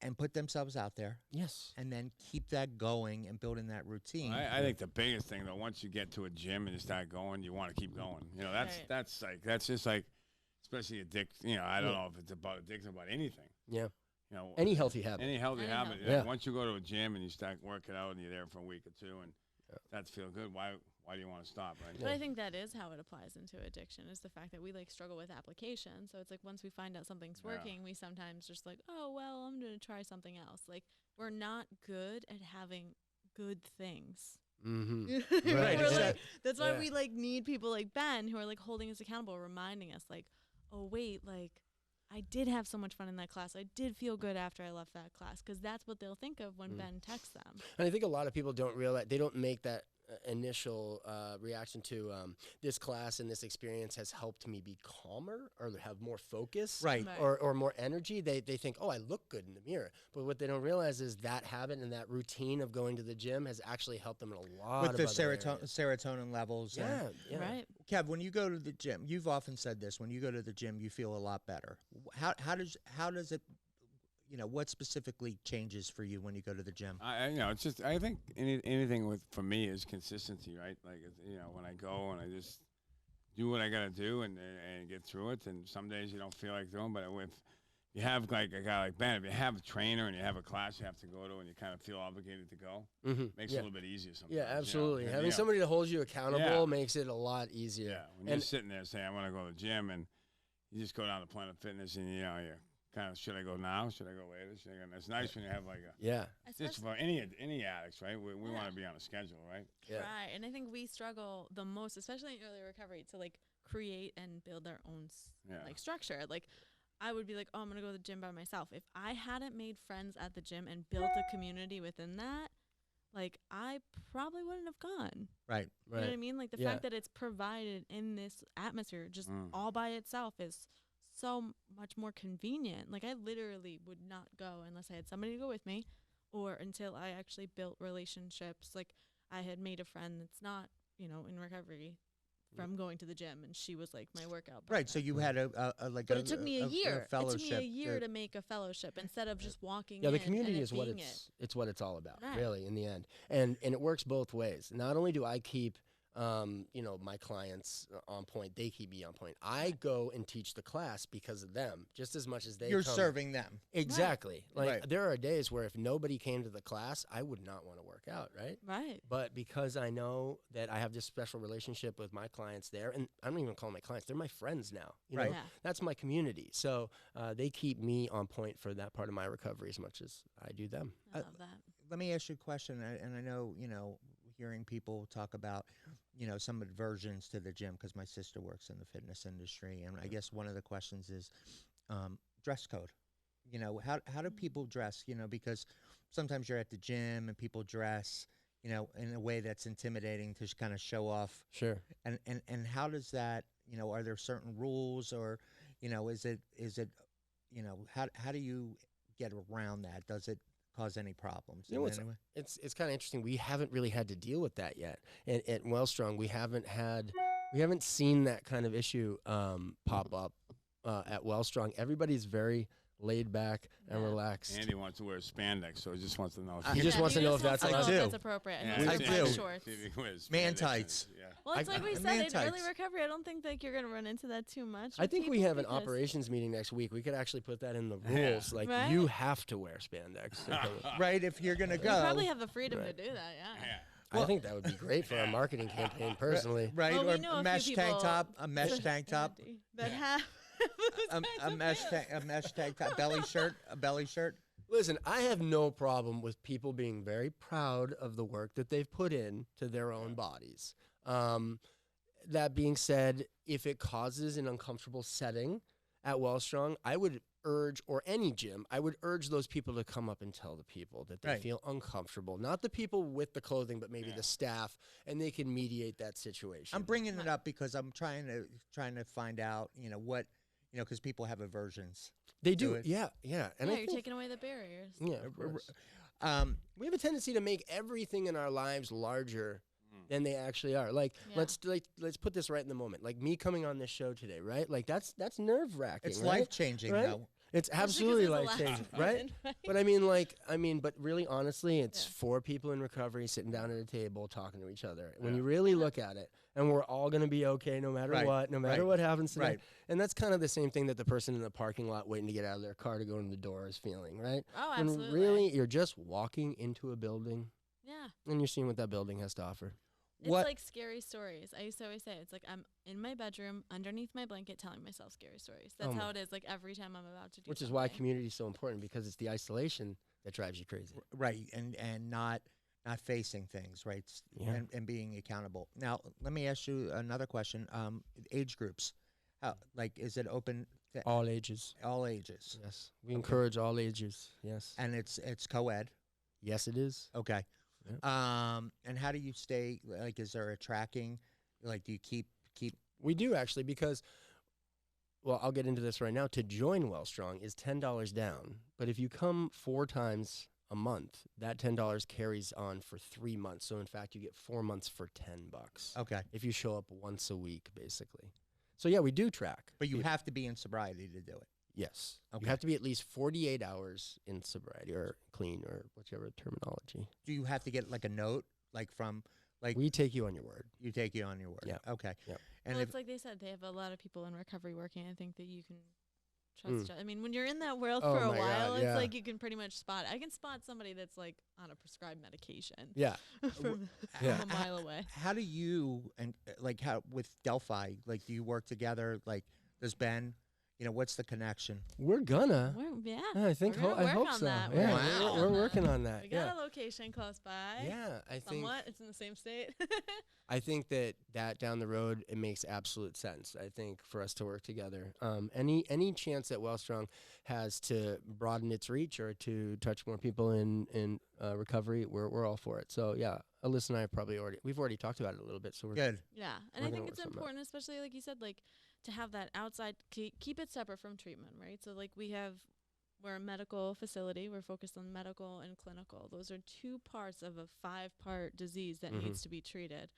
and put themselves out there Yes. and then keep that going and building that routine. I think the biggest thing though, once you get to a gym and you start going, you want to keep going. Right. That's just like, especially addiction. I don't know if it's about addiction, about anything. Yeah. You know, Any healthy habit. Any healthy Any habit. healthy Yeah. Once you go to a gym and you start working out and you're there for a week or two and that feels good, why do you want to stop, right? But I think that is how it applies into addiction, is the fact that we struggle with application. So it's like once we find out something's Yeah. working, we sometimes just oh, well, I'm going to try something else. Like we're not good at having good things. Mm-hmm. Right, We're exactly. like, that's why Yeah. we like need people like Ben who are like holding us accountable, reminding us like, oh wait, like I did have so much fun in that class. I did feel good after I left that class, because that's what they'll think of when Ben texts them. And I think a lot of people don't realize, they don't make that initial reaction to this class and this experience has helped me be calmer or have more focus, Right. Right. or more energy. They think, oh, I look good in the mirror. But what they don't realize is that habit and that routine of going to the gym has actually helped them in a lot With of the other areas. serotonin levels. Yeah, And yeah. Right. Kev, when you go to the gym, you've often said this. When you go to the gym, you feel a lot better. How does it? What specifically changes for you when you go to the gym? It's just, I think anything for me is consistency, right? Like, when I go and I just do what I got to do and get through it. And some days you don't feel like doing, but if you have like a guy like Ben, if you have a trainer and you have a class you have to go to and you kind of feel obligated to go, makes it a little bit easier sometimes. Yeah, absolutely. And, Having somebody to hold you accountable Yeah. makes it a lot easier. Yeah, when you're sitting there saying, I want to go to the gym, and you just go down to Planet Fitness and, you're kind of, should I go now? Should I go later? Should I go? And it's nice when you have like a, Yeah. just for any addicts, right? We want to be on a schedule, right? Yeah. Right. And I think we struggle the most, especially in early recovery, to like create and build our own like structure. Like I would be like, oh, I'm going to go to the gym by myself. If I hadn't made friends at the gym and built a community within that, like I probably wouldn't have gone. Right. You know what I mean? Like the Yeah. fact that it's provided in this atmosphere just all by itself is so much more convenient. Like I literally would not go unless I had somebody to go with me, or until I actually built relationships. Like I had made a friend that's not, in recovery from going to the gym, and she was like my workout partner. Right. So you had a like. But it took me a year. It took me fellowship a year to make a fellowship instead of just walking Yeah, in the community and is what being it's what it's all about, Right. really, in the end. And it works both ways. Not only do I keep my clients on point, they keep me on point. I go and teach the class because of them, just as much as they You're come. serving them. Exactly. Like Right. there are days where if nobody came to the class, I would not want to work out, right? Right. But because I know that I have this special relationship with my clients there, and I don't even call them my clients, they're my friends now. You Right. know, Yeah. that's my community. So they keep me on point for that part of my recovery as much as I do them. I love that. Let me ask you a question, and I know hearing people talk about some aversions to the gym, because my sister works in the fitness industry, and I guess one of the questions is dress code. How do people dress? Because sometimes you're at the gym and people dress in a way that's intimidating to kind of show off. Sure. And how does that, are there certain rules, or is it how do you get around that? Does it cause any problems? You know what's Anyway? it's kind of interesting. We haven't really had to deal with that yet. At Wellstrong, we haven't seen that kind of issue pop up at Wellstrong. Everybody's very laid back and relaxed. Andy wants to wear spandex, so he just wants to know. He just wants to know if that's I allowed. do. do. That's appropriate. Yeah, And I also do. black see shorts. if he wears Man spandex tights. Yeah. Well, it's I- like we I- said, man in early tights. recovery, I don't think like you're gonna run into that too much. I with think we people have an because- operations meeting next week. We could actually put that in the Yeah. rules. Like Right? you have to wear spandex. Right, if you're gonna You go. probably have the freedom Right. to do that. Yeah. Yeah. I think that would be great for our marketing campaign, personally. Right, Well, or we know a a few mesh tank people top, a mesh tank top, that have a mesh tank top, a belly shirt. Listen, I have no problem with people being very proud of the work that they've put in to their own bodies. That being said, if it causes an uncomfortable setting at Wellstrong, I would urge, or any gym, I would urge those people to come up and tell the people that they Right. feel uncomfortable. Not the people with the clothing, but maybe the staff, and they can mediate that situation. I'm bringing it up because I'm trying to find out, what, because people have aversions. They do do, it. yeah. And Yeah, I you're think, taking away the barriers. yeah, of course. We have a tendency to make everything in our lives larger than they actually are. Like Yeah. let's put this right in the moment. Like me coming on this show today, right? Like that's nerve wracking. It's right? life changing, Right? though. It's Especially 'cause absolutely it's the life last changing, one, right? right? But but really honestly, it's Yeah. 4 people in recovery sitting down at a table talking to each other. When you really look at it, and we're all going to be okay no matter Right, what, no matter right, what happens today. right. And that's kind of the same thing that the person in the parking lot waiting to get out of their car to go in the door is feeling, right? Oh, When absolutely. really you're just walking into a building Yeah. and you're seeing what that building has to offer. It's What- like scary stories. I used to always say it's like I'm in my bedroom underneath my blanket telling myself scary stories. That's Oh how my- it is like every time I'm about to do Which is why something. community is so important, because it's the isolation that drives you crazy. Right, and not not facing things, right? Yeah. And being accountable. Now, let me ask you another question. Age groups, is it open to All ages. all ages? Yes. We encourage all ages. Yes. And it's co-ed. Yes, it is. Okay. Yeah. And how do you stay? Like, is there a tracking? Like, do you keep? We do actually because, well, I'll get into this right now. To join Wellstrong is $10 down, but if you come 4 times a month, that $10 carries on for 3 months. So in fact, you get 4 months for $10. Okay. If you show up once a week, basically. So yeah, we do track. But you have to be in sobriety to do it. Yes. Okay. You have to be at least 48 hours in sobriety or clean or whichever terminology. Do you have to get like a note, like from, like We take you on your word. you take you on your word? Yeah. Okay. Yep. And well, if, it's like they said, they have a lot of people in recovery working. I think that you can trust. I mean, when you're in that world Oh for a my while, God, it's yeah. like you can pretty much spot. I can spot somebody that's like on a prescribed medication Yeah. from, Yeah. from a mile away. how do you and like how with Delphi, like, do you work together? Like, does Ben? What's the connection? We're gonna. Yeah, I think. we're gonna I work hope on so. that. Yeah, Wow. we're working on that. We got Yeah. a location close by. Yeah, I think. Somewhat. It's in the same state. I think that down the road it makes absolute sense. I think for us to work together. Any chance that Wellstrong has to broaden its reach or to touch more people in recovery, we're all for it. So yeah, Alyssa and I we've already talked about it a little bit. So we're Good. Yeah, We're and I gonna think work it's something out. important, especially like you said, like to have that outside, keep it separate from treatment, right? So like we're a medical facility. We're focused on medical and clinical. Those are 2 parts of a 5-part disease that needs to be treated.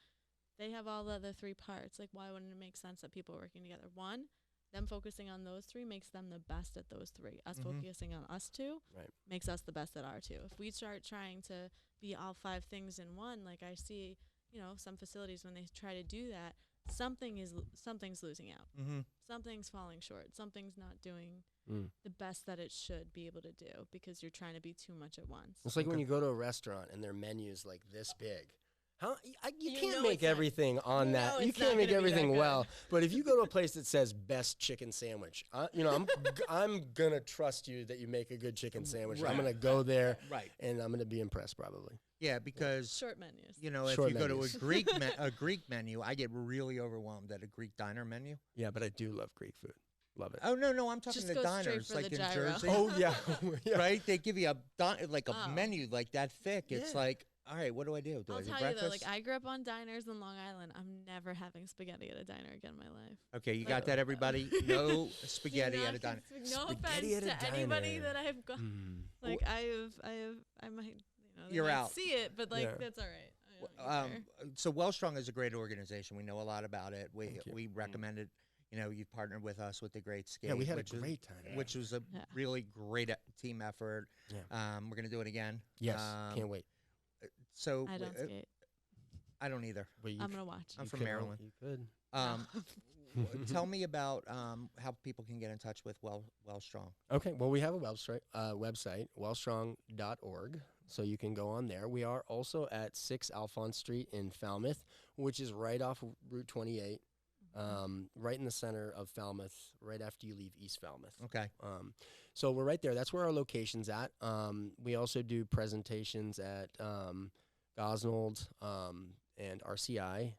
They have all the other 3 parts. Like, why wouldn't it make sense that people are working together? One, them focusing on those 3 makes them the best at those 3. Us focusing on us 2 Right. makes us the best at our 2. If we start trying to be all 5 things in one, like I see, some facilities when they try to do that, something's losing out. Mm-hmm. Something's falling short. Something's not doing Mm. the best that it should be able to do because you're trying to be too much at once. It's like when you go to a restaurant and their menu's like this big. You You can't know make it's not- everything on you that. know You it's not can't make gonna be that everything good. well. But if you go to a place that says best chicken sandwich, I'm gonna trust you that you make a good chicken sandwich. Right. I'm gonna go there Right. and I'm gonna be impressed probably. Yeah, because Short menus. if Short you go to menus. a Greek menu, I get really overwhelmed at a Greek diner menu. Yeah, but I do love Greek food. Love it. Oh no, I'm talking Just to go straight diners for like the in gyro. Jersey. Oh yeah. Yeah. Right? They give you a Oh. menu like that thick. It's Yeah. like, all right, what do I do? Do I'll I do tell breakfast? you though, like I grew up on diners in Long Island. I'm never having spaghetti at a diner again in my life. Okay, you got that, everybody? No spaghetti Do at a not diner. No Spaghetti offense at a to anybody diner. that I've got. Mm. Like I might, they You're might out. see it, but like Yeah. that's all right. I don't care. So Wellstrong is a great organization. We know a lot about it. Thank you. We recommend it. You've partnered with us with the Great Skate. Yeah, we had a which is- great time. Which was a Yeah. really great team effort. Yeah. We're gonna do it again. Yes, Um, can't wait. So I don't skate. I don't either. But you I'm gonna watch. I'm you from could- Maryland. You could. Tell me about how people can get in touch with Wellstrong. Okay, well, we have a website, wellstrong.org, so you can go on there. We are also at 6 Alphonse Street in Falmouth, which is right off of Route 28, right in the center of Falmouth, right after you leave East Falmouth. Okay. So we're right there. That's where our location's at. We also do presentations at Gosnold and RCI,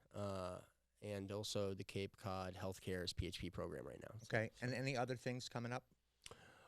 and also the Cape Cod Healthcare's PHP program right now. Okay. And any other things coming up?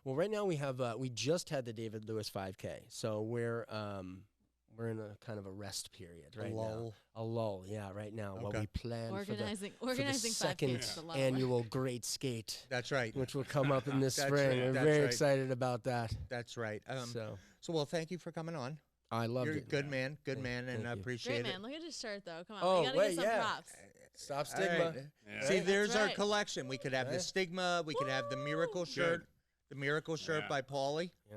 Well, right now we have we just had the David Lewis 5K, so we're in a kind of a rest period right now. A lull, yeah, right now while Okay. we plan Organizing for the 5Ks second is a lot of work. annual Great Skate, That's right. which will come up in this That's spring. right, We're that's very right. excited about that. That's right. So Well, thank you for coming on. I loved You're a it. good man, Thank and I you. appreciate Great it. man. Look at his shirt though. Come on. Oh, we gotta wait, get some yeah. props. Stop All stigma. right. Yeah. See, there's That's our right. collection. We could have the Yeah. stigma. We could have the miracle shirt. The miracle shirt Yeah. by Paulie. Yeah.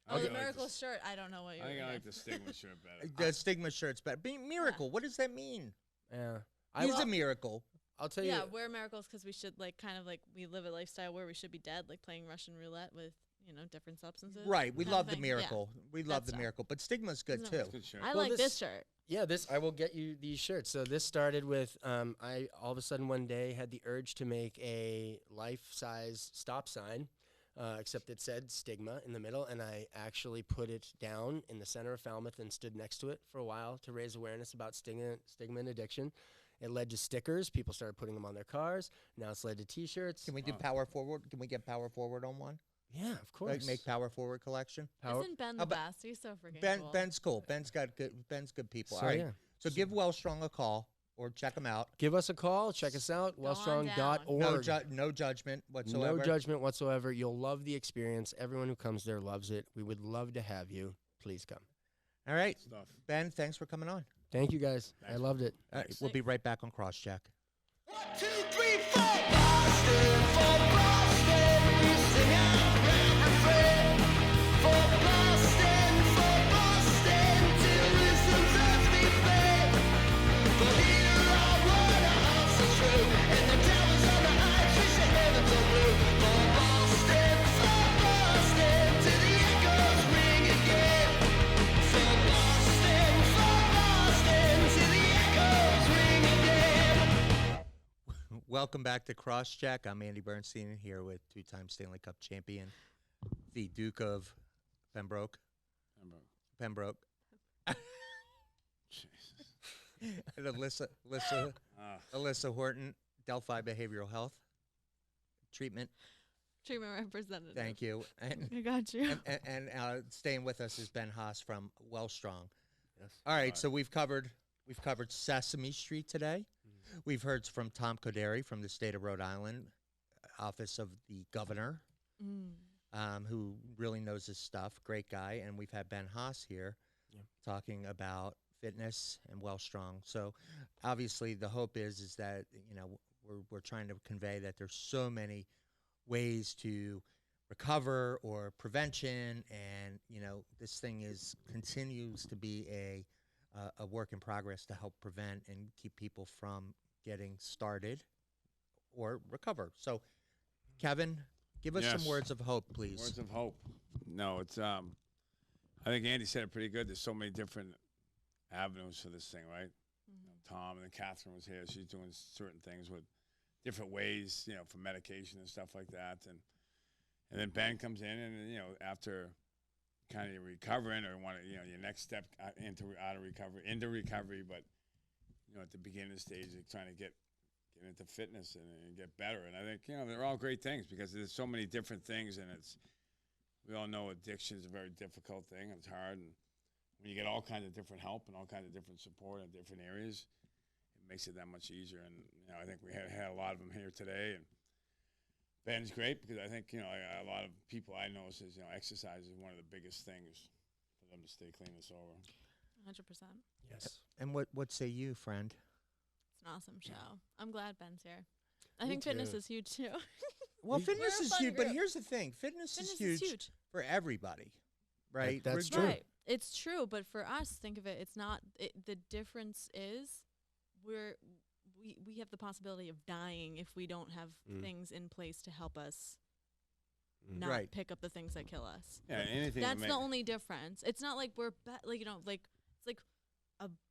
Oh, I the like miracle this- shirt. I don't know what I you're think I gonna like the stigma shirt better. The stigma shirt's better. Miracle. What does that mean? Yeah. He's a miracle. I'll tell Yeah, you. we're miracles because we should kind of we live a lifestyle where we should be dead, like playing Russian roulette with different substances. Right. We kind of love the thing. Yeah. miracle. We love That the stuff. miracle. But stigma's good Isn't it? too. Good shirt. I Well, like this this- shirt. Yeah, I will get you these shirts. So this started with I all of a sudden one day had the urge to make a life-size stop sign except it said stigma in the middle, and I actually put it down in the center of Falmouth and stood next to it for a while to raise awareness about stigma and addiction. It led to stickers. People started putting them on their cars. Now it's led to T-shirts. Can we do Power Forward? Can we get Power Forward on one? Yeah, of course. Like make Power Forward collection. Isn't Ben the How about- best? He's so freaking cool. Ben's cool. Ben's good people. So, All right. yeah. So give Wellstrong a call or check them out. Give us a call. Check us out. Go on Wellstrong.org. No judgment whatsoever. No judgment whatsoever. You'll love the experience. Everyone who comes there loves it. We would love to have you. Please come. All right. Stuff. Ben, thanks for coming on. Thank you, guys. I loved it. We'll be right back on Crosscheck. 1, 2, 3, 4. Boston, for Boston, we sing out round the fray. For Boston, till wisdom's earthly play. For here our word, our hearts are true, and the towers on the heights reach the heavens are blue. For Boston, till the echoes ring again. For Boston, till the echoes ring again. Welcome back to Crosscheck. I'm Andy Bernstein here with two-time Stanley Cup champion, the Duke of Pembroke. Pembroke. And Alyssa Horton, Delphi Behavioral Health Treatment. Treatment representative. Thank you. And I got you. staying with us is Ben Haas from Wellstrong. Yes. All right, so we've covered Sesame Street today. We've heard from Tom Koderi from the state of Rhode Island, Office of the Governor, who really knows his stuff. Great guy. And we've had Ben Haas here talking about fitness and Wellstrong. So obviously the hope is that, you know, we're trying to convey that there's so many ways to recover or prevention, and, you know, this thing continues to be a work in progress to help prevent and keep people from getting started or recover. So, Kevin, give us some Yes. words of hope, please. Words of hope. No, it's I think Andy said it pretty good. There's so many different avenues for this thing, right? You know, Tom and then Catherine was here. She's doing certain things with different ways, you know, for medication and stuff like that. And then Ben comes in, and, you know, after kind of recovering or your next step into recovery, but, you know, at the beginning stage, you're trying to get into fitness and get better. And I think, you know, they're all great things because there's so many different things, and we all know addiction is a very difficult thing. It's hard, and when you get all kinds of different help and all kinds of different support in different areas, it makes it that much easier. And, you know, I think we had a lot of them here today, and Ben's great because I think, you know, a lot of people I know says, you know, exercise is one of the biggest things for them to stay clean and sober. 100%. Yes. And what say you, friend? It's an awesome show. I'm glad Ben's here. I Me think fitness too. is huge too. Well, We- fitness We're a is fun huge, but group. here's the thing. Fitness is Fitness huge, is huge. for everybody, right? that's Reg- true. Right. It's true, but for us, think of it. It's not. The difference is we have the possibility of dying if we don't have things in place to help us not Right. pick up the things that kill us. Yeah, anything. That's the only difference. It's not like we're like, you know, like it's like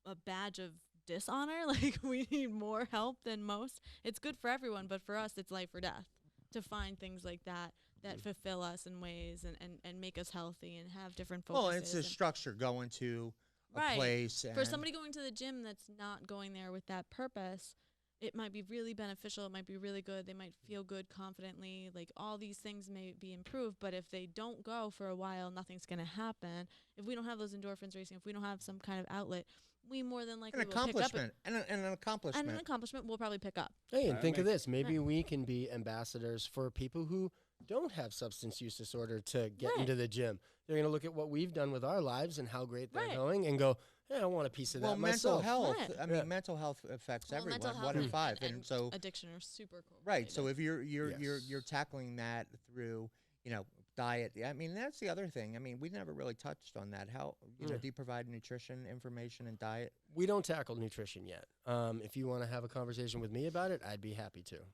a badge of dishonor. Like we need more help than most. It's good for everyone, but for us, it's life or death to find things like that fulfill us in ways and make us healthy and have different focuses. Well, it's a and- structure going to a Right. place. For and- somebody going to the gym that's not going there with that purpose, it might be really beneficial. It might be really good. They might feel good confidently. Like all these things may be improved, but if they don't go for a while, nothing's going to happen. If we don't have those endorphins racing, if we don't have some kind of outlet, we more than likely an will pick up. accomplishment. And an accomplishment. And an accomplishment we'll probably pick up. Hey, and That think of makes- this. Maybe we can be ambassadors for people who don't have substance use disorder to get Right. into the gym. They're going to look at what we've done with our lives and how great they're Right. going and go, hey, I want a piece of Well, that mental myself. health. Right. I mean, Yeah. mental health affects Well, everyone. mental health 1 in and- 5, and so addiction are super cool. right. So if you're Yes. tackling that through, you know, diet. I mean, that's the other thing. I mean, we never really touched on that. How do you provide nutrition information and diet? We don't tackle nutrition yet. If you want to have a conversation with me about it, I'd be happy to.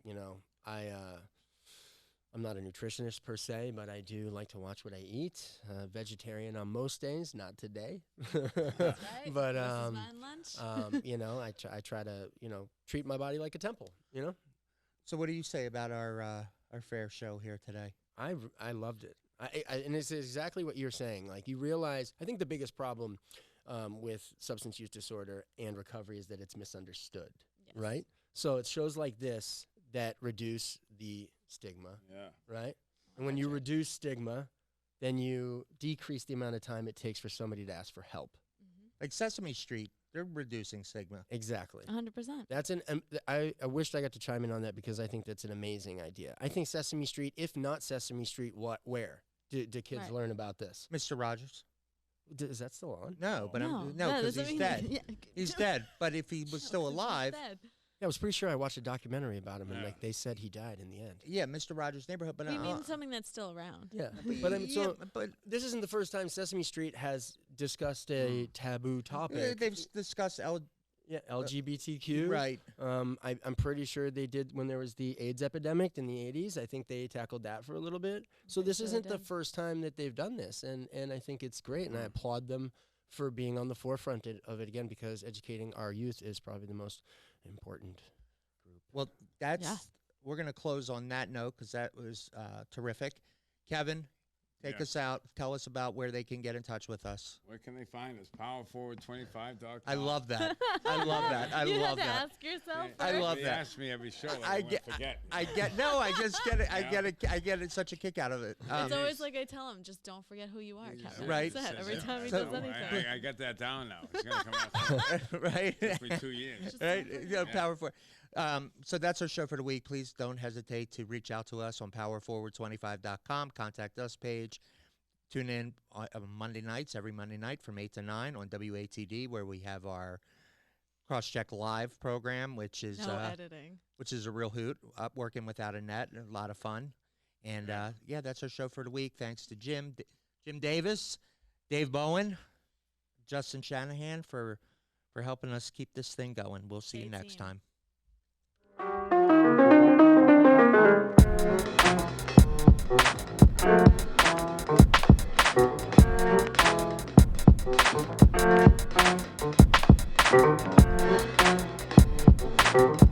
You know, I'm not a nutritionist per se, but I do like to watch what I eat. Vegetarian on most days, not today. Right? But This is mine lunch. you know, I try to, you know, treat my body like a temple. You know, So what do you say about our fair show here today? I loved it. And it's exactly what you're saying. Like, you realize, I think the biggest problem with substance use disorder and recovery is that it's misunderstood, Yes. right? So it's shows like this that reduce the stigma, Yeah. right? And when you reduce stigma, then you decrease the amount of time it takes for somebody to ask for help. Like Sesame Street, they're reducing stigma. Exactly. 100%. That's I wished I got to chime in on that because I think that's an amazing idea. I think Sesame Street, if not Sesame Street, where do kids Right. learn about this? Mr. Rogers? Is that still on? No, but No, because that's he's what I mean. dead. Yeah. He's dead. But if he was still alive, Yeah, I was pretty sure I watched a documentary about him, and Yeah. like they said he died in the end. yeah, Mr. Rogers' Neighborhood. But We mean something that's still around. Yeah, but I mean, so but this isn't the first time Sesame Street has discussed a taboo topic. they've discussed LGBTQ. right. I'm pretty sure they did when there was the AIDS epidemic in the 80s. I think they tackled that for a little bit. So this sure they isn't the did. first time that they've done this, and I think it's great, and I applaud them for being on the forefront of it again, because educating our youth is probably the most important group. Well, that's Yeah. we're going to close on that note because that was terrific. Kevin, take Yeah. us out. Tell us about where they can get in touch with us. Where can they find us? Powerforward25.com. I love that. I love that. I you love had to that. ask yourself I first. love They that. ask me every show. Like I I get, forget. I get. No, I just get it. I Yeah. get it. I get it. Such a kick out of it. It's always like I tell him, just don't forget who you are, Kevin. Right. That's it. Every time he So- does anything. I got that down now. It's going to come out. right. It took me 2 years. Just Right. don't You know, forget. Power Forward. So that's our show for the week. Please don't hesitate to reach out to us on powerforward25.com. Contact us page. Tune in on Monday nights, every Monday night from 8 to 9 on WATD, where we have our Crosscheck Live program, which is No editing. which is a real hoot. Working without a net, a lot of fun. And yeah, that's our show for the week. Thanks to Jim Davis, Dave Bowen, Justin Shanahan for helping us keep this thing going. We'll see you Stay next tuned. time. Thank you.